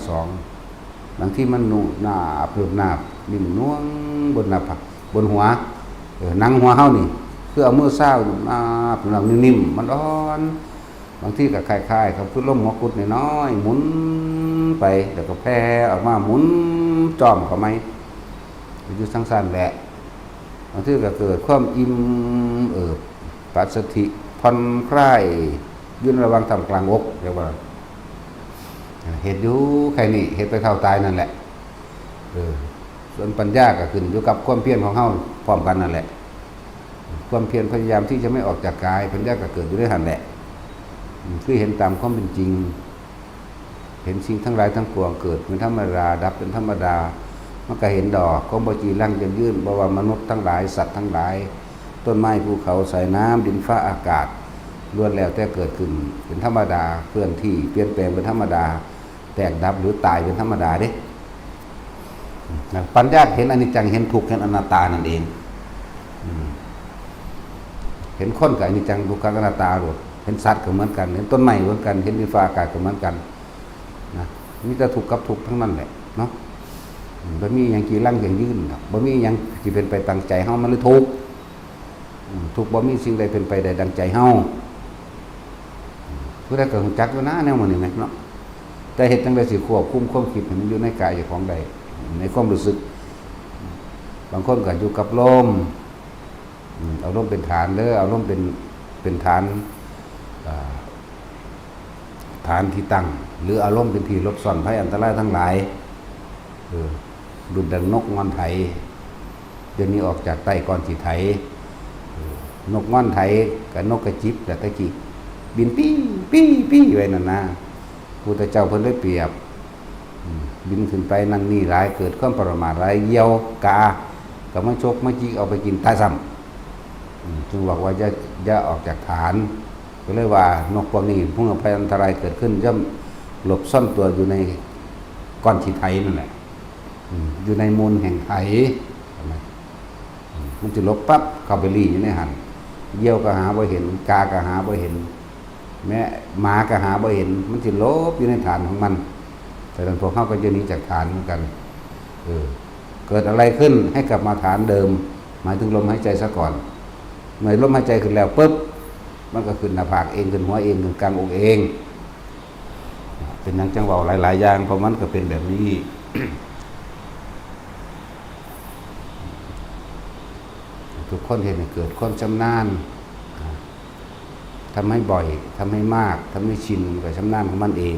2บางที่มันหนุหนาเพิ่มหนานิ่มน่วงบนหน้าผากบนหัวนั่งหัวเขานี่คือเอามือเศร้ามาเพิ่มนิ่มมันร้อนบางที่ก็คล้ายๆครับคือลมหัวกุดน้อยหมุนไปแล้วก็แผ่ออกมาหมุนจอมเข้าไหมอยู่สั้นๆแหละบางทีก็เกิดความอิ่มปัสสติผ่อนคลายยืนระวังทำกลางอกเรียกว่าเหตุอยู่ใครนี่เหตุไปเท่าตายนั่นแหละส่วนปัญญาก็ขึ้นอยู่กับความเพียรของเฮาพร้อมกันนั่นแหละความเพียรพยายามที่จะไม่ออกจากกายปัญญาก็เกิดอยู่ด้วยหันแหละคือเห็นตามความเป็นจริงเห็นสิ่งทั้งหลายทั้งปวงเกิดเป็นธรรมดาดับเป็นธรรมดามันก็เห็นดอกของบ่จีรั่งจะยื่นบ่ว่ามนุษย์ทั้งหลายสัตว์ทั้งหลายต้นไม้ภูเขาสายน้ำดินฟ้าอากาศล้วนแล้วแต่เกิดขึ้นเป็นธรรมดาเคลื่อนที่เปลี่ยนแปลงเป็นธรรมดาแตกดับหรือตายเป็นธรรมดาเด้ปัญญาเห็นอนิจจังเห็นทุกข์เห็นอนัตตานั่นเองเห็นคนกับอนิจจังทุกขังอนัตตาหมดเห็นสัตว์ก็เหมือนกันเห็นต้นไม้เหมือนกันเห็นดินฟ้าอากาศก็เหมือนกันนะมีแต่ทุกข์กับทุกข์ทั้งนั้นแหละเนาะบ่มีหยังกี่ลั่งอย่างยืนบ่มีหยังที่เป็นไปตามใจเฮามันเลยทุกข์ทุกข์บ่มีสิ่งใดเป็นไปได้ดังใจเฮาผู้ใดก็รู้จักอยู่นะแนวมันนี่แม่นเนาะแต่เฮ็ดจังได๋สิควบคุมความคิดให้มันอยู่ในกายเจ้าของใดในความรู้สึกบางคนก็อยู่กับลมเอาลมเป็นฐานเด้อเอาลมเป็นฐานฐานที่ตั้งหรืออารมณ์เป็นที่ลบซ่อนภัยอันตรายทั้งหลายดุจดังนกงอนไถเดี๋ยวนี้ออกจากใต้ก้อนสีไถนกงอนไถกับนกกระจิบแต่ตะกี้บินปี้ไว้นั่นนะพุทธเจ้าเพิ่นได้เปรียบบินขึ้นไปนั่นนี่หลายเกิดความประมาทหลายเหยี่ยวกากับมาชกมาจิกเอาไปกินตายซ้ำจึงบอกว่าจะออกจากฐานก็เลยว่านกพวกนี้พวกภัยอันตรายเกิดขึ้นย่อมหลบซ่อนตัวอยู่ในก้อนขี้ไถนั่นแหละอยู่ในมูลแห่งไถมันจะลบปั๊บเข้าไปรีอยู่ในหันเหยี่ยวก็หาบ่เห็นกาก็หาบ่เห็นแม้หมาก็หาบ่เห็นมันจะลบอยู่ในฐานของมันแต่ตอนพวกเขาก็จะหนีจากฐานเหมือนกันเกิดอะไรขึ้นให้กลับมาฐานเดิมหมายถึงลมหายใจซะก่อนเมื่อลมหายใจขึ้นแล้วปุ๊บมันก็ขึ้นหน้าผากเองขึ้นหัวเองขึ้นกลางอกเองเป็นนังจังหวะหลายๆอย่างเพราะมันก็เป็นแบบนี้ ทุกคนเห็นเกิดความชำนาญทำให้บ่อยทำให้มากทำให้ชินกับชำนาญของมันเอง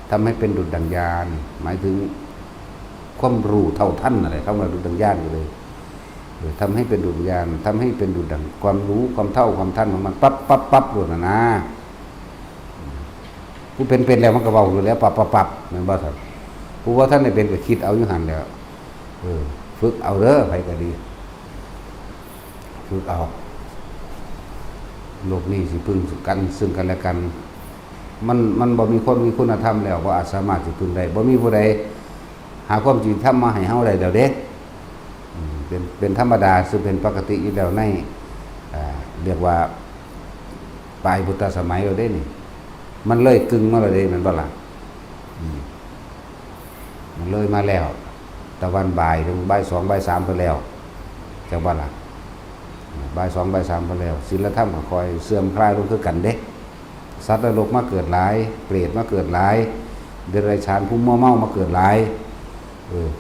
ทำให้เป็นดุจดั่งญาณหมายถึงความรู้เท่าทันอะไรเข้ามาดุจดั่งญาณอยู่เลย ทำให้เป็นดุจวิญญาณทำให้เป็นดุจดังความรู้ความเท่าความทันของมันปั๊บโดดนะผู้เป็นแล้วมันก็เบาอยู่แล้วปับเหมือนบ่ท่านผู้ว่าท่านได้เป็นก็คิดเอาอยู่หันแล้วฝึกเอาเด้อไปก็ดีฝึกเอาโลกนี้สิพึ่งกันซึ่งกันและกันมันบ่มีคนมีคุณธรรมแล้วบ่อาจสามารถสิพึ่งได้บ่มีผู้ใดหาความจริงธรรมมาให้เฮาได้แล้วเด้เป็นธรรมดาซึ่งเป็นปกติอยู่แล้วในเรียกว่าปลายพุทธสมัยเราได้นี่มันเลยกึ่งมาแล้วเด้มันบ่ล่ะมันเลยมาแล้วตะวันบ่ายถึงบ่าย2บ่าย3ไปแล้วจังบ่ล่ะบ่าย2บ่าย3ไปแล้วศีลธรรมก็คอยเสื่อมคลายลงคือกันเด้สัตว์นรกมาเกิดหลายเปรตมาเกิดหลายเดรัจฉานผู้เมามาเกิดหลาย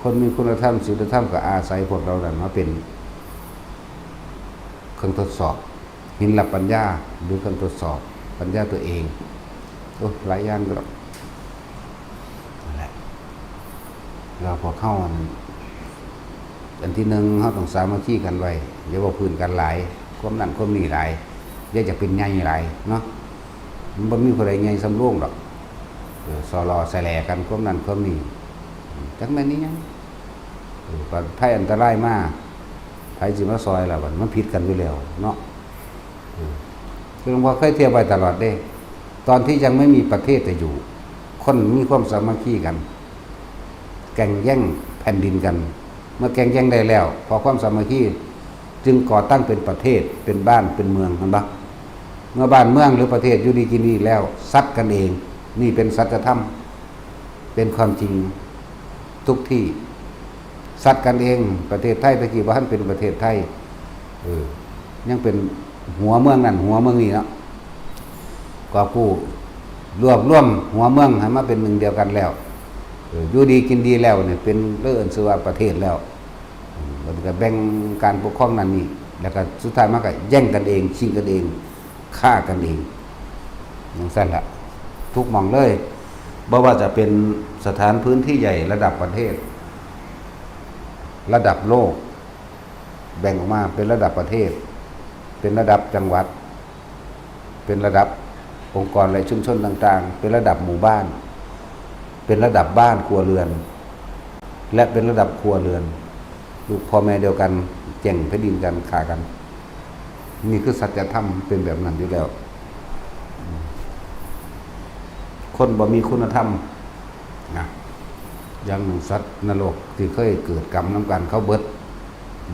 คนมีคุณธรรมศีลธรรมก็อาศัยพวกเรานั่นมาเป็นเครื่องทดสอบหินหลับปัญญาหรือเครื่องทดสอบปัญญาตัวเองหลายอย่างก็นั่นแหละเราพอเข้าอันที่หนึ่งเขาต้องสามัคคีกันไว้อย่าว่าพื้นกันหลายความนั่นความนี่หลายอย่าจะเป็นใหญ่หลายเนาะมันบ่มีใครใหญ่สำโรงหรอกสอรอใส่แหลกันความนั่นความนี่จังแม่นี้ยังไพ่อันตรายมากไพ่จิมาซอยล่ะมันผิดกันอยู่แล้วเนาะคือหลวงพ่อเคยเทียบไว้ตลอดเด้ตอนที่ยังไม่มีประเทศแต่อยู่คนมีความสามัคคีกันแข่งแย่งแผ่นดินกันเมื่อแข่งแย่งได้แล้วพอความสามัคคีจึงก่อตั้งเป็นประเทศเป็นบ้านเป็นเมืองกันบ้างเมื่อบ้านเมืองหรือประเทศอยู่ดีกินดีแล้วซัดกันเองนี่เป็นสัจธรรมเป็นความจริงทุกที่ซัดกันเองประเทศไทยตะกี้ว่าท่านเป็นประเทศไทยยังเป็นหัวเมืองนั่นหัวเมืองนี่เนาะก็ผู้รวมหัวเมืองให้มาเป็นหนึ่งเดียวกันแล้วอยู่ดีกินดีแล้วเนี่ยเป็นเรื่องสื่อว่าประเทศแล้วมันก็แบ่งการปกครองนั่นนี่แล้วก็สุดท้ายมันก็แย่งกันเองชิงกันเองฆ่ากันเองอย่างนั้นแหละทุกหม่องเลยบ่ว่าจะเป็นสถานพื้นที่ใหญ่ระดับประเทศระดับโลกแบ่งออกมาเป็นระดับประเทศเป็นระดับจังหวัดเป็นระดับองค์กรและชุมชนต่างๆเป็นระดับหมู่บ้านเป็นระดับบ้านครัวเรือนและเป็นระดับครัวเรือนลูกพ่อแม่เดียวกันแย่งแผ่นดินกันฆ่ากันนี่คือสัจธรรมเป็นแบบนั้นอยู่แล้วคนบ่มีคุณธรรมนะอย่างสัตว์นรกที่เคยเกิดกรรมน้ำกันเขาเบิ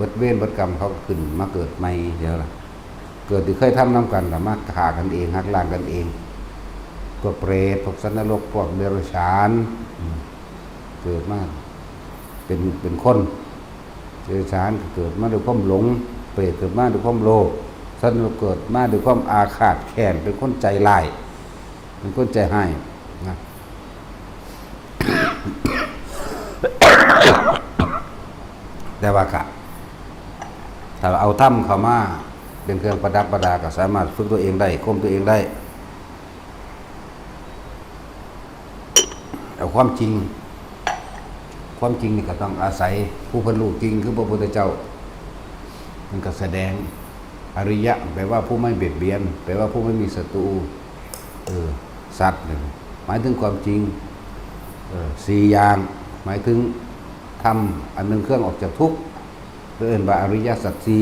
ดเวรเบิดกรรมเขาขึ้นมาเกิดใหม่เดี๋ยวล่ะเกิดที่เคยทำน้ำกันแต่มาฆ่ากันเองหักล้างกันเองพวกเปรตพวกสัตว์นรกพวกเดรัจฉานเกิดมาเป็นคนเดรัจฉานเกิดมาด้วยความหลงเปรตเกิดมาด้วยความโลภสัตว์นรกเกิดมาด้วยความอาฆาตแค้นเป็นคนใจร้ายเป็นคนใจให้นะ แต่ว่ากะถ้าเอาถ้ำเข้ามาเป็นเครื่องประดับประดาก็สามารถฝึกตัวเองได้ข่มตัวเองได้เอาความจริงนี่ก็ต้องอาศัยผู้พ้นรู้จริงคือพระพุทธเจ้ามันก็แสดงอริยะแปลว่าผู้ไม่เบียดเบียนแปลว่าผู้ไม่มีศัตรูสัตว์หมายถึงความจริง4อย่างหมายถึงทำอันหนึ่งเครื่องออกจากทุกข์เรียกว่าอริยสัจสี่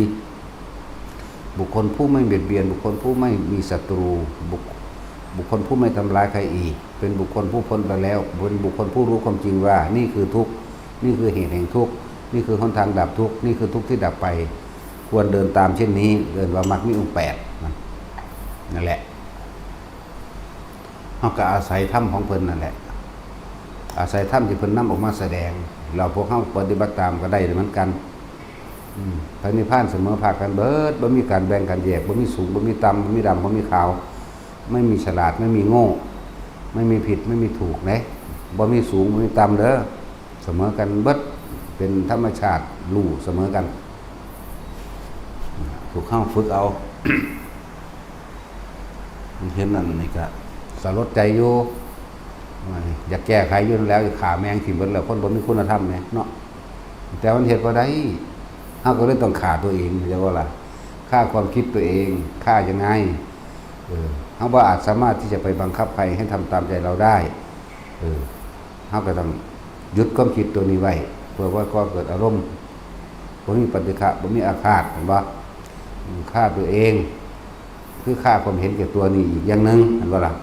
บุคคลผู้ไม่เบียดเบียนบุคคลผู้ไม่มีศัตรูบุคคลผู้ไม่ทำร้ายใครอีกเป็นบุคคลผู้พ้นไปแล้วเป็นบุคคลผู้รู้ความจริงว่านี่คือทุกข์นี่คือเหตุแห่งทุกข์นี่คือหนทางดับทุกข์นี่คือทุกข์ที่ดับไปควรเดินตามเช่นนี้เดินว่ามรรคมีองค์8นั่นแหละเขาก็อาศัยธรรมของเพิ่นนั่นแหละอาศัยธรรมที่เพิ่นนำออกมาแสดงเราพวกเขาปฏิบัติตามก็ได้เหมือนกันพระนิพพานเสมอภาคกันเบิดบ่มีการแบ่งกันแยกบ่มีสูงบ่มีต่ำบ่มีดำบ่มีขาวไม่มีฉลาดไม่มีโง่ไม่มีผิดไม่มีถูกนะบ่มีสูงบ่มีต่ำเด้อเสมอกันเบิดเป็นธรรมชาติรู้เสมอกันถูกเข้าฝึกเอา เห็นนั่นนี่ก็สลดใจอยู่อยากแก้ไขอยู่แล้วขาแมงถิ่นเบิดแล้วคนบ่มีคุณธรรมเนี่ยเนาะแต่มันเฮ็ดบ่ได้ เขาก็เลยต้องฆ่าตัวเองเรียกว่าล่ะฆ่าความคิดตัวเองฆ่ายังไงเขาว่าอาจสามารถที่จะไปบังคับใครให้ทำตามใจเราได้เขาก็ต้องหยุดความคิดตัวนี้ไว้เพื่อว่าก็เกิดอารมณ์บ่มีปฏิฆะบ่มีอาฆาตเห็นบ่ฆ่าตัวเองคือฆ่าความเห็นแก่ตัวนี้อีกอย่างนึงเห็นบ่ล่ะ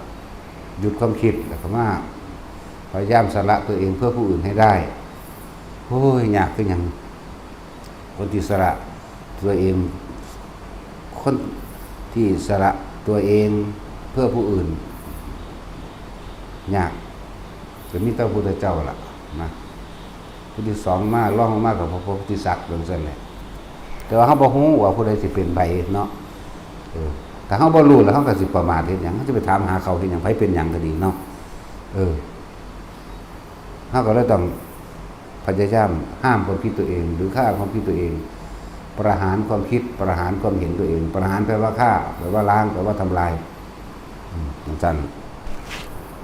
หยุดความคิดแล้วก็มาพยายามสละตัวเองเพื่อผู้อื่นให้ได้โอ้ยยากคือหยังคนที่สละตัวเองคนที่สละตัวเองเพื่อผู้อื่นยากจะมีแต่พระพุทธเจ้าล่ะนะผู้ที่สองมาล่องมากกับพระโพธิสัตว์เป็นเส้นแหละแต่ว่าเขาบ่ฮู้ว่าผู้ใดสิเป็นไผเนาะแต่เขาบ่รู้แล้วเขาก็สิประมาทเฮ็ดหยังเขาจะไปถามหาเขาเฮ็ดหยังไผเป็นหยังก็ดีเนาะเขาก็เลยต้องพยายามห้ามความคิดตัวเองหรือฆ่าความคิดตัวเองประหารความคิดประหารความเห็นตัวเองประหารแปลว่าฆ่าแปลว่าล้างแปลว่าทำลายอย่างนั้น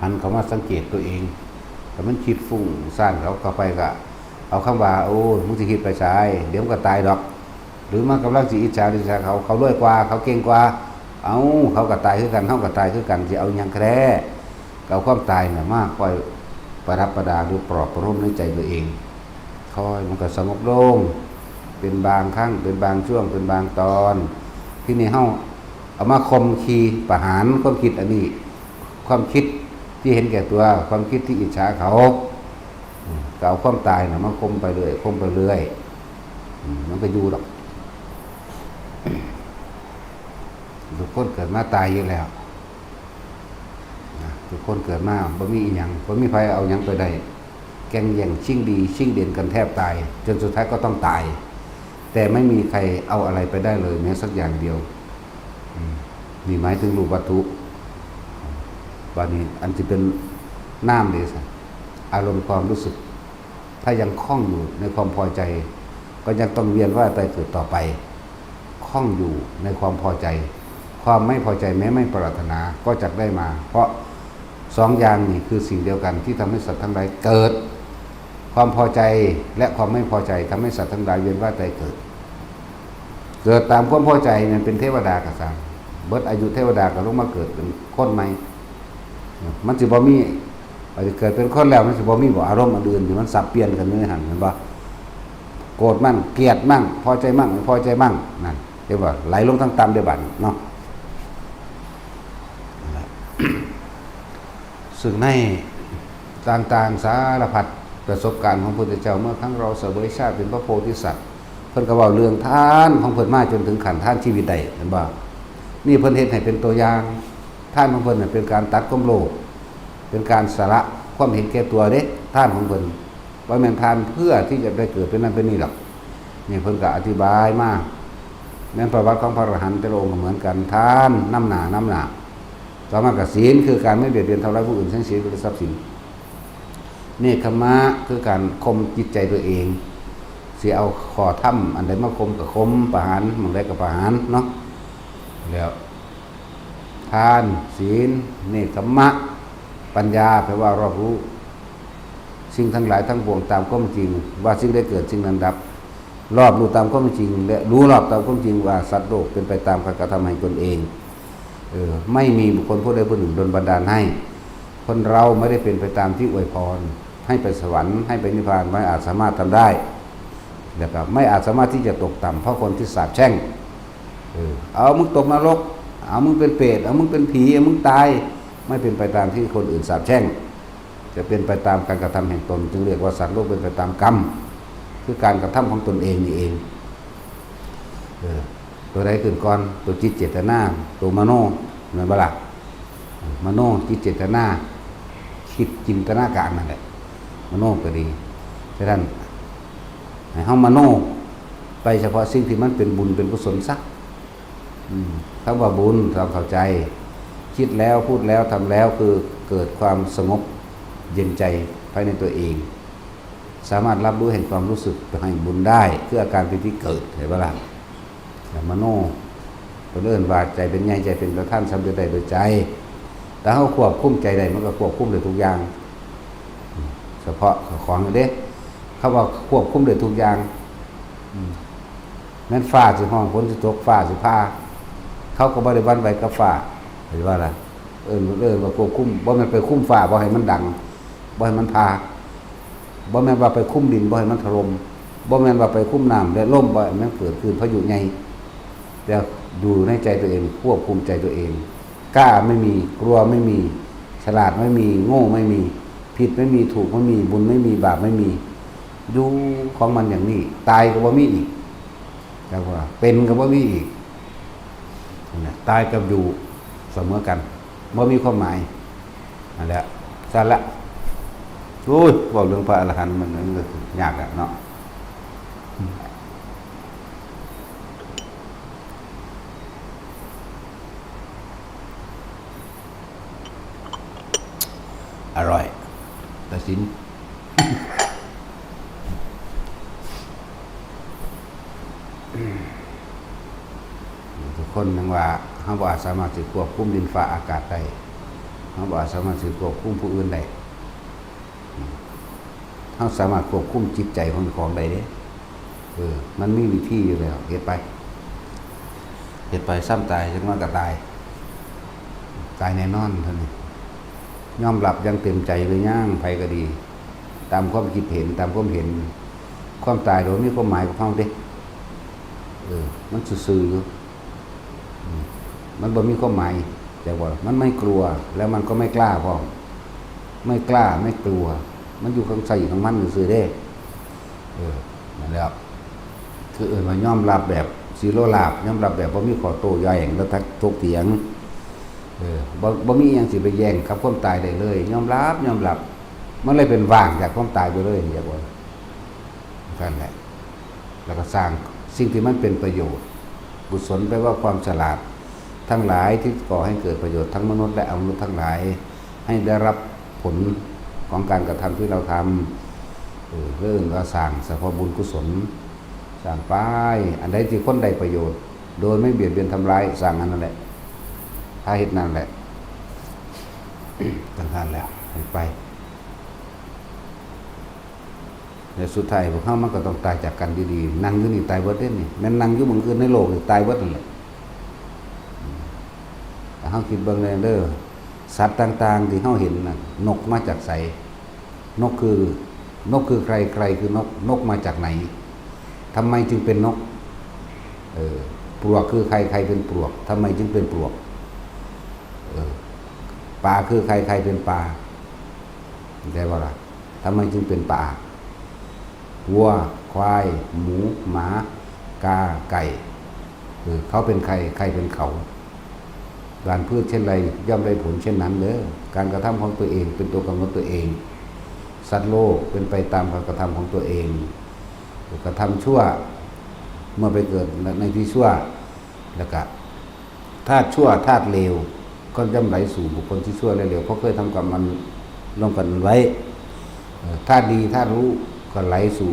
หันเขามาสังเกตตัวเองแต่มันคิดฟุ้งซ่านเขาเข้าไปก็เอาคำว่าโอ้มึงสิคิดไปใช้เดี๋ยวมันก็ตายดอกหรือมันกำลังสิอิจฉาเขารวยกว่าเขาเก่งกว่าเอาเขาก็ตายคือกันเขาก็ตายคือกันสิเอาหยังแค่เอาความตายน่ะมากคอยประดับประดาหรือปลอบประโลมในใจตัวเองคอยมันก็สงบลงเป็นบางครั้งเป็นบางช่วงเป็นบางตอนที่นี่เฮาเอามาคมขีประหารความคิดอันนี้ความคิดที่เห็นแก่ตัวความคิดที่อิจฉาเขาก็เอาความตายน่ะมาคมไปเรื่อยคมไปเรื่อยมันก็อยู่หรอกทุกคนเกิดมาตายอยู่แล้วทุกคนเกิดมาบ่มีอีหยังบ่มีใครเอาหยังไปได้แข่งแย่งชิงดีชิงเด่นกันแทบตายจนสุดท้ายก็ต้องตายแต่ไม่มีใครเอาอะไรไปได้เลยแม้สักอย่างเดียวนี่หมายถึงรูปวัตถุวันนี้อันที่เป็นน้ำเลยสิอารมณ์ความรู้สึกถ้ายังคล้องอยู่ในความพอใจก็ยังต้องเวียนว่ายตายเกิดต่อไปคล้องอยู่ในความพอใจความไม่พอใจแม้ไม่ปรารถนาก็จักได้มาเพราะสองอย่างนี้คือสิ่งเดียวกันที่ทำให้สัตว์ทั้งหลายเกิดความพอใจและความไม่พอใจทำให้สัตว์ทั้งหลายเวียนว่ายตายเกิดตามความพอใจเนี่ยเป็นเทวดากษัตริย์เบิดอายุเทวดาก็ลงมาเกิดเป็นคนใหม่มันสิบ่มีอาจจะเกิดเป็นคนแล้วมันสิบ่มีบ่อารมณ์อื่นที่มันสับเปลี่ยนกันนี่หั่นเห็นบ่โกรธมั่งเกลียดมั่งพอใจมั่งไม่พอใจมั่งนั่นเรียกว่าไหลลงทั้งต่ำเดี๋ยวบัดเนาะ ซึ่งในต่างๆสารพัดประสบการณ์ของพระพุทธเจ้าเมื่อครั้งเราเสวยชาติเป็นพระโพธิสัตว์เพิ่นก็เว้าเรื่องทานของเพิ่นมาจนถึงขั้นทานชีวิตใดเห็นบ่นี่เพิ่นเฮ็ดให้เป็นตัวอย่างทานของเพิ่นน่ะเป็นการตัดความโลภเป็นการสละความเห็นแก่ตัวเด้ทานของเพิ่นบ่แม่นทานเพื่อที่จะได้เกิดเป็นนั้นเป็นนี่หรอกนี่เพิ่นก็อธิบายมาแม้นประวัติของพระอรหันต์แต่ละองค์ก็เหมือนกันทานน้ำหนาต่อมาก็ศีลคือการไม่เบียดเบียนทำร้ายผู้อื่นทั้งชีวิตหรือทรัพย์สินเนคขมะคือการข่มจิตใจตัวเองสิเอาขอถ้ำอันใดมาข่มก็ข่มประหารมันได้ก็ประหารเนาะแล้วทานศีลเนคขมะปัญญาแปลว่ารอบรู้สิ่งทั้งหลายทั้งปวงตามความจริงว่าสิ่งได้เกิดสิ่งนั้นดับรอบรู้ตามความจริงและรู้รอบตามความจริงว่าสัตว์โลกเป็นไปตามการกระทำให้ตนเองไม่มีบุคคลผู้ใดผู้หนึ่งดลบันดาลให้คนเราไม่ได้เป็นไปตามที่อวยพรให้ไปสวรรค์ให้ไปนิพพานไม่อาจสามารถทำได้แล้วก็ไม่อาจสามารถที่จะตกต่ำเพราะคนที่สาปแช่งเอามึงตกนรกเอามึงเป็นเปรตเอามึงเป็นผีเอามึงตายไม่เป็นไปตามที่คนอื่นสาปแช่งจะเป็นไปตามการกระทำแห่งตนจึงเรียกว่าสัตว์โลกเป็นไปตามกรรมคือการกระทำของตนเองนี่เองตัวใดขึ้นก่อนตัวจิตเจตนาตัวมโนเหมือนบลักมโนจิตเจตนาคิดจินตนาการนั่นแหละมโนก็ดีฉะนั้นให้เฮามโนไปเฉพาะสิ่งที่มันเป็นบุญเป็นกุศลสักคำว่าบุญเราเข้าใจคิดแล้วพูดแล้วทำแล้วคือเกิดความสงบเย็นใจภายในตัวเองสามารถรับรู้เห็นความรู้สึกให้บุญได้คืออาการที่เกิดเห็นไหมล่ะมโนตัวเลื่อนว่าใจเป็นใหญ่ใจเป็นประธานสำเร็จได้โดยใจแต่เขาควบคุมใจได้มันก็ควบคุมได้ทุกอย่างเฉพาะของเด้เขาว่าควบคุมได้ทุกอย่าง แม่นฟ้าสิห้องฝนสิตกฟ้าสิพาเขาก็บ่ได้หวั่นไหวกับฟ้าเห็นว่าล่ะว่าควบคุมบ่แม่นไปคุมฟ้าบ่ให้มันดังบ่ให้มันพาบ่แม่นว่าไปคุมดินบ่ให้มันถล่มบ่แม่นว่าไปคุมน้ำและลมบ่ให้มันเกิดขึ้นพายุใหญ่แต่ดูในใจตัวเองควบคุมใจตัวเองกล้าไม่มีกลัวไม่มีฉลาดไม่มีโง่ไม่มีผิดไม่มีถูกไม่มีบุญไม่มีบาปไม่มีอยู่ของมันอย่างนี้ตายก็บ่มีอีกแต่ว่าเป็นก็บ่มีอีกตายกับอยู่เสมอกันบ่มีความหมายนั่นแหละสั่นละโอ้ยบอกเรื่องพระอรหันต์มันยากอะเนาะอร่อยตัดสินทุกคนนึงว่าเขาบ่อาจสามารถสิควบคุมดินฟ้าอากาศได้เขาบ่อาจสามารถสิควบคุมผู้อื่นได้เขาสามารถควบคุมจิตใจของได้เด้มันมีวิธีอยู่แล้วเฮ็ดไปซ้ำตายจนว่าก็ตายแน่นอนเท่านี้ยอมรับยังเต็มใจหรือย่างไผก็ดีตามความคิดเห็นตามความเห็นความตายโดยมีความหมายของเขาเด้มันซื่อๆอยู่มันบ่มีความหมายแต่ว่ามันไม่กลัวแล้วมันก็ไม่กล้าพร้อมไม่กล้าไม่กลัวมันอยู่ข้างใส่ของมันซื่อๆเด้นั่นแหละคือว่ายอมรับแบบซีโร่ลาบยอมรับแบบบ่มีข้อโต้แย้งแล้วถกเถียงบ่มีหยังสิไปแย่งกับความตายได้เลยยอมรับมันเลยเป็นว่างจากความตายไปเลยอย่างว่านั่นแหละแล้วก็สร้างสิ่งที่มันเป็นประโยชน์กุศลแปลว่าความฉลาดทั้งหลายที่ก่อให้เกิดประโยชน์ทั้งมนุษย์และอมนุษย์ทั้งหลายให้ได้รับผลของการกระทำที่เราทำเรื่องก็สร้างสภาพบุญกุศลสร้างไปอันใดที่คนได้ประโยชน์โดยไม่เบียดเบียนทำร้ายสร้างอันนั้นแหละถ้าเหตุนั้นแหละตั้งทันแล้วไปในสุดท้ายพวกเขามันก็ต้องตายจากกันดีๆนั่งอยู่นี่ตายเบิดเด้นี่แม่นนั่งอยู่บนอื่นในโลกนี่ตายเบิดนั่นแหละแต่เขาคิดเบิ่งเลยเด้อสัตว์ต่างๆที่เขาเห็นน่ะนกมาจากไสนกคือใครคือนกมาจากไหนทำไมจึงเป็นนกปลวกคือใครเป็นปลวกทำไมจึงเป็นปลวกปลาคือใครเป็นปลาได้ว่าล่ะทำไมจึงเป็นปลาวัวควายหมูหมากาไก่เขาเป็นใครเป็นเขาการพืชเช่นไรย่อมได้ผลเช่นนั้นเด้อการกระทำของตัวเองเป็นตัวกำหนดตัวเองสัตว์โลกเป็นไปตามการกระทำของตัวเองกระทำชั่วเมื่อไปเกิดในที่ชั่วแล้วก็ธาตุชั่วธาตุเลวก็ย่อมไหลสู่บุคคลที่ชั่วและเลวเพราะเคยทำกรรมมันลงกันไว้ธาตุดีธาตุรู้ก็ไหลสู่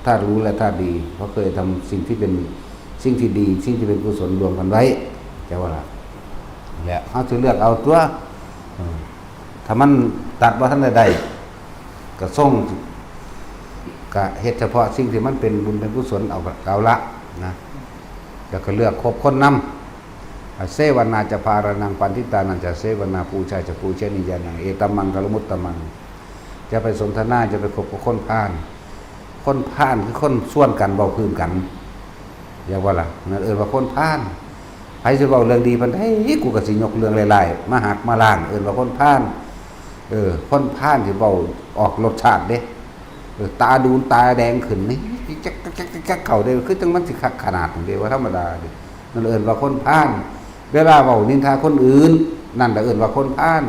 ธาตุรู้และธาตุดีเพราะเคยทำสิ่งที่เป็นสิ่งที่ดีสิ่งที่เป็นกุศลรวมกันไว้แต่ว่าแล้วเขาจะเลือกเอาตัวถ้ามันตัดว่าท่านใดก็ส่งก็เหตุเฉพาะสิ่งที่มันเป็นบุญเป็นกุศลเอาละนะแล้วก็เลือกคบคนนำเสวนาจะพารนังปันทิตานันจะเสวนาปูชาจะปูเชนิยานังเอตัมมังกลมุตตมังจะไปสนทนาจะไปคบกับคนพาลคือคนส่วนกันเบาพื้นกันอย่างว่าล่ะนั่นว่าคนพาลใครจะเบาเรื่องดีพันได้กูก็สิยกเรื่องหลายๆมาหักมาล้างว่าคนพาลคนพาลที่เบาออกรสชาติเด้ตาดูตาแดงขึ้นนี่จักเข่าเด้คือจังมันสิคักขนาดเดียวว่าธรรมดาดินั่นว่าคนพาลเวลาเบานินทาคนอื่นนั่นว่าคนพาล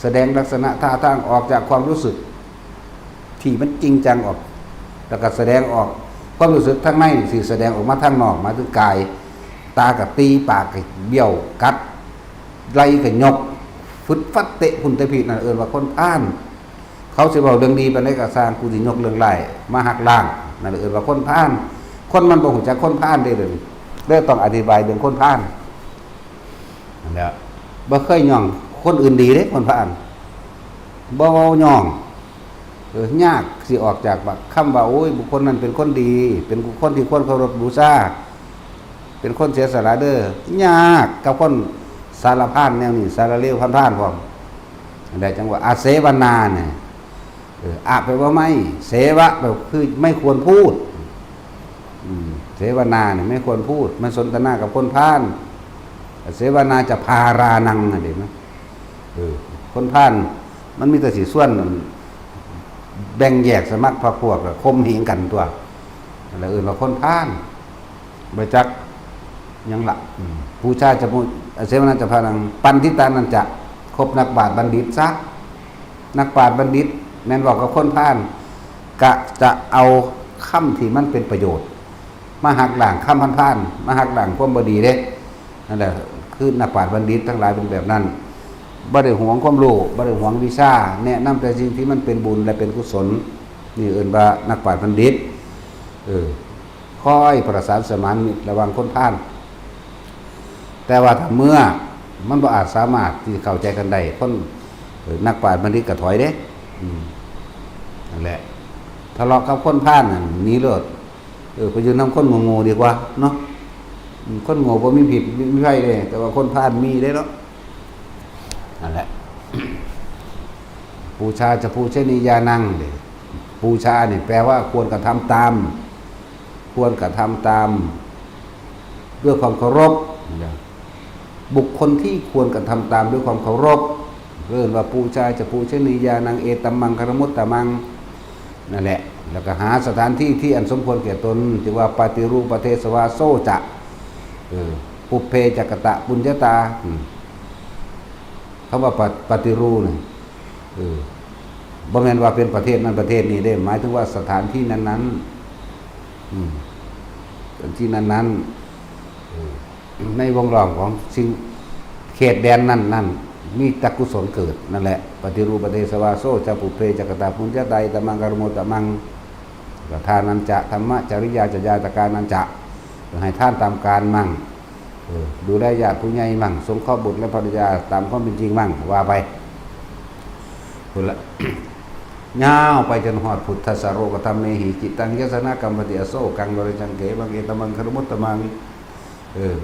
แสดงลักษณะท่าทางออกจากความรู้สึกที่มันจริงจังออกแล้วก็แสดงออกความรู้สึกทั้งในสิแสดงออกมาทางนอกมาถึงกายตากับตีปากกับเบี้ยวกัดไหลกับยกฟึดฟัดเตะพุ่นเตะผิดนั่นว่าคนพาลเขาสิบอกเรื่องดีไปในกระสร้างกูสิยกเรื่องไล่มาหักล้างนั่นว่าคนพาลคนมันบ่ฮู้จักคนพาลได้เลยต้องอธิบายเรื่องคนพาลนั่นแหละบ่เคยย่องคนอื่นดีเด้คนพาลบ่เว้าย่อง ยากสิออกจากคำว่าโอ้ยบุคคลนั้นเป็นคนดี เป็นคนที่ควรเคารพบูชาเป็นคนเสียสละเด้อยากกับคนสารพันแนวนี้สารเลวพันพร้อมได้จังว่าอาเสวนาเนี่ยอาแปลว่าไม่เสวะแปลคือไม่ควรพูดเสวนาเนี่ยไม่ควรพูดมันสนทนากับคนพาลเสวนาจะพารานังเห็นไหมคนพาลมันมีแต่สีส่วนแบ่งแยกสมัครพรรคพวกคมเหงกันตัวอะไรอื่นว่าคนพาลบริจักยังหลักผู้ชาจะพูดเสวนาจะพานังปันทิตานันจะคบนักปราชญ์บัณฑิตซะนักปราชญ์บัณฑิตแม่นบอกกับคนพาลกะจะเอาคำที่มันเป็นประโยชน์มาหักหลังคำพานมาหักหลังความบดีเด้นั่นแหละคือนักปราชญ์บัณฑิตทั้งหลายเป็นแบบนั้นบ่ได้หวงความรู้บ่ได้หวงวิชาแนะนำแต่สิ่งที่มันเป็นบุญและเป็นกุศลนี่เอิ้นว่านักปราชญ์บัณฑิตคอยประสานสมานมิตรระหว่างคนพาลแต่ว่าถ้าเมื่อมันบ่อาจสามารถที่เข้าใจกันได้คนนักปราชญ์บัณฑิตก็ถอยเด้นั่นแหละทะเลาะกับคนพาลนั่นหนีเลิศไปยืนนำคนโง่ๆดีกว่าเนาะคนโง่บ่มีผิดมีไผเลยแต่ว่าคนพาลมีได้เนาะนั่นแหละปูชาจะปูชนียานังเลยปูชาเนี่ยแปลว่าควรกระทำตามควรกระทำตามด้วยความเคารพบุคคลที่ควรกระทำตามด้วยความเคารพเรียกว่าปูชาจะปูชนียานังเอตัมมังคารมุตตมังนั่นแหละแล้วก็หาสถานที่ที่อันสมควรแก่ตนที่ว่าปฏิรูปประเทศวาโซจะปุเพจักตะปุญญาตาคำว่าปฏิรูปเนี่ยบ่แม่นว่าเป็นประเทศนั้นประเทศนี้ได้หมายถึงว่าสถานที่นั้นๆที่นั้นๆในวงล้อมของสิ่งเขตแดนนั้นมีตักกุศลเกิดนั่นแหละปฏิรูปประเทศวาโซจะปุเพจักตะปุญญาตาตมังกรโมตมังทานันจะธรรมะจริยาจยาตการนันจะให้ท่านตามการมั่งดูแลญาติผู้ใหญ่มั่งสงเคราะห์บุตรและภรรยาตามความเป็นจริงมั่งว่าไปคุณละยาวไปจนหอดพุทธสโรกธรรมเมหิจิตตังยสนากรรมปฏิอโศกังบริจังเกบังเกตมังคารมุตตมัง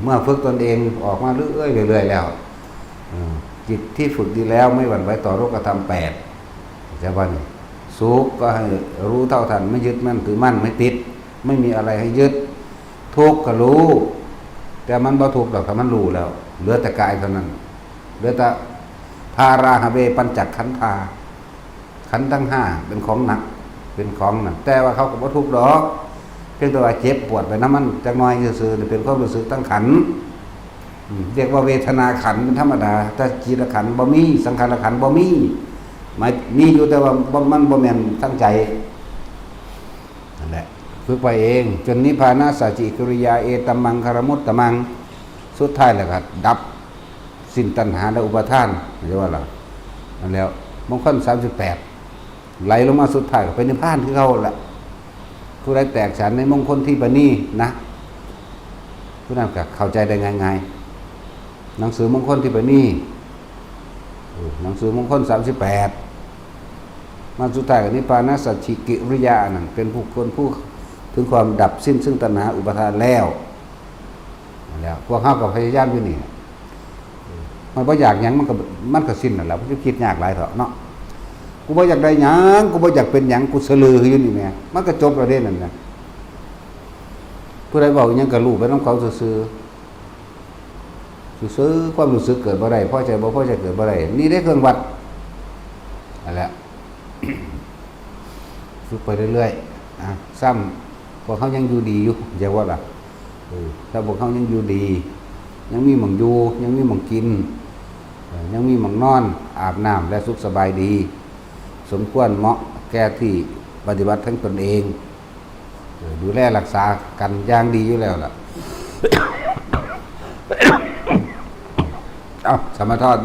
เมื่อฝึกตนเองออกมาเรื่อยๆแล้วจิตที่ฝึกดีแล้วไม่หวั่นไหวต่อโลกธรรม8จะว่านี่สุขก็ให้รู้เท่าทันไม่ยึดมั่นถือมั่นไม่ติดไม่มีอะไรให้ยึดทุกข์ก็รู้แต่มันบ่ทุกข์หรอกถ้ามันรู้แล้วเหลือแต่กายเท่านั้นเหลือแต่ภาราหะเวปัญจขันธาขันธ์ทั้ง5เป็นของหนักเป็นของหนักแต่ว่าเขาก็บ่ทุกข์ดอกเพียงแต่ว่าเจ็บปวดไปน้ำมันจักหน่อยซื่อๆเป็นความรู้สึกทั้งขันธ์เรียกว่าเวทนาขันธ์เป็นธรรมดาแต่จิตขันธ์บ่มีสังขารขันธ์บ่มีหมายมีอยู่แต่ว่ามันบ่แม่นตั้งใจนั่นแหละฝึกไปเองจนนิพพานาสัจจิกิริยาเอตัมมังคารมุตตมังสุดท้ายแล้วก็ดับสิ้นตัณหาและอุปาทานเรียกว่าล่ะนั่นแล้วมงคล38ไหลลงมาสุดท้ายก็เป็นนิพพานคือเขาแหละผู้ใดแตกฉานในมงคลที่ปณีนะผู้นั้นก็เข้าใจได้ง่ายๆหนังสือมงคลที่ปณีหนังสือมงคล38มาสุดท้ายกับนิพพานาสัจฉิกิริยานั่นเป็นผู้คนผู้ถึงความดับสิ้นซึ่งตัณหาอุปาทานแล้วพวกเฮาก็พยายามอยู่นี่มันบ่อยากหยังมันก็สิ้นนั่นแหละมันจะคิดยากหลายเถาะเนาะกูบ่อยากได้หยังกูบ่อยากเป็นหยังกูสลืออยู่นี่แหม่มันก็จบประเด็นนั่นน่ะผู้ใดบอกหยังก็รู้ไปนำเขาซื่อความรู้สึกเกิดบ่ได้พอใจบ่พอใจเกิดบ่ได้นี่ได้เครื่องวัดนั่นแหละฝึกไปเรื่อยๆซ้ำพวกเขายังอยู่ดีอยู่อย่าว่าล่ะถ้าพวกเขายังอยู่ดียังมีหม่องอยู่ยังมีหม่องกินยังมีหม่องนอนอาบน้ำและสุขสบายดีสมควรเหมาะแก่ที่ปฏิบัติทั้งตนเองดูแลรักษากันอย่างดีอยู่แล้วล่ะ เอาสมทาน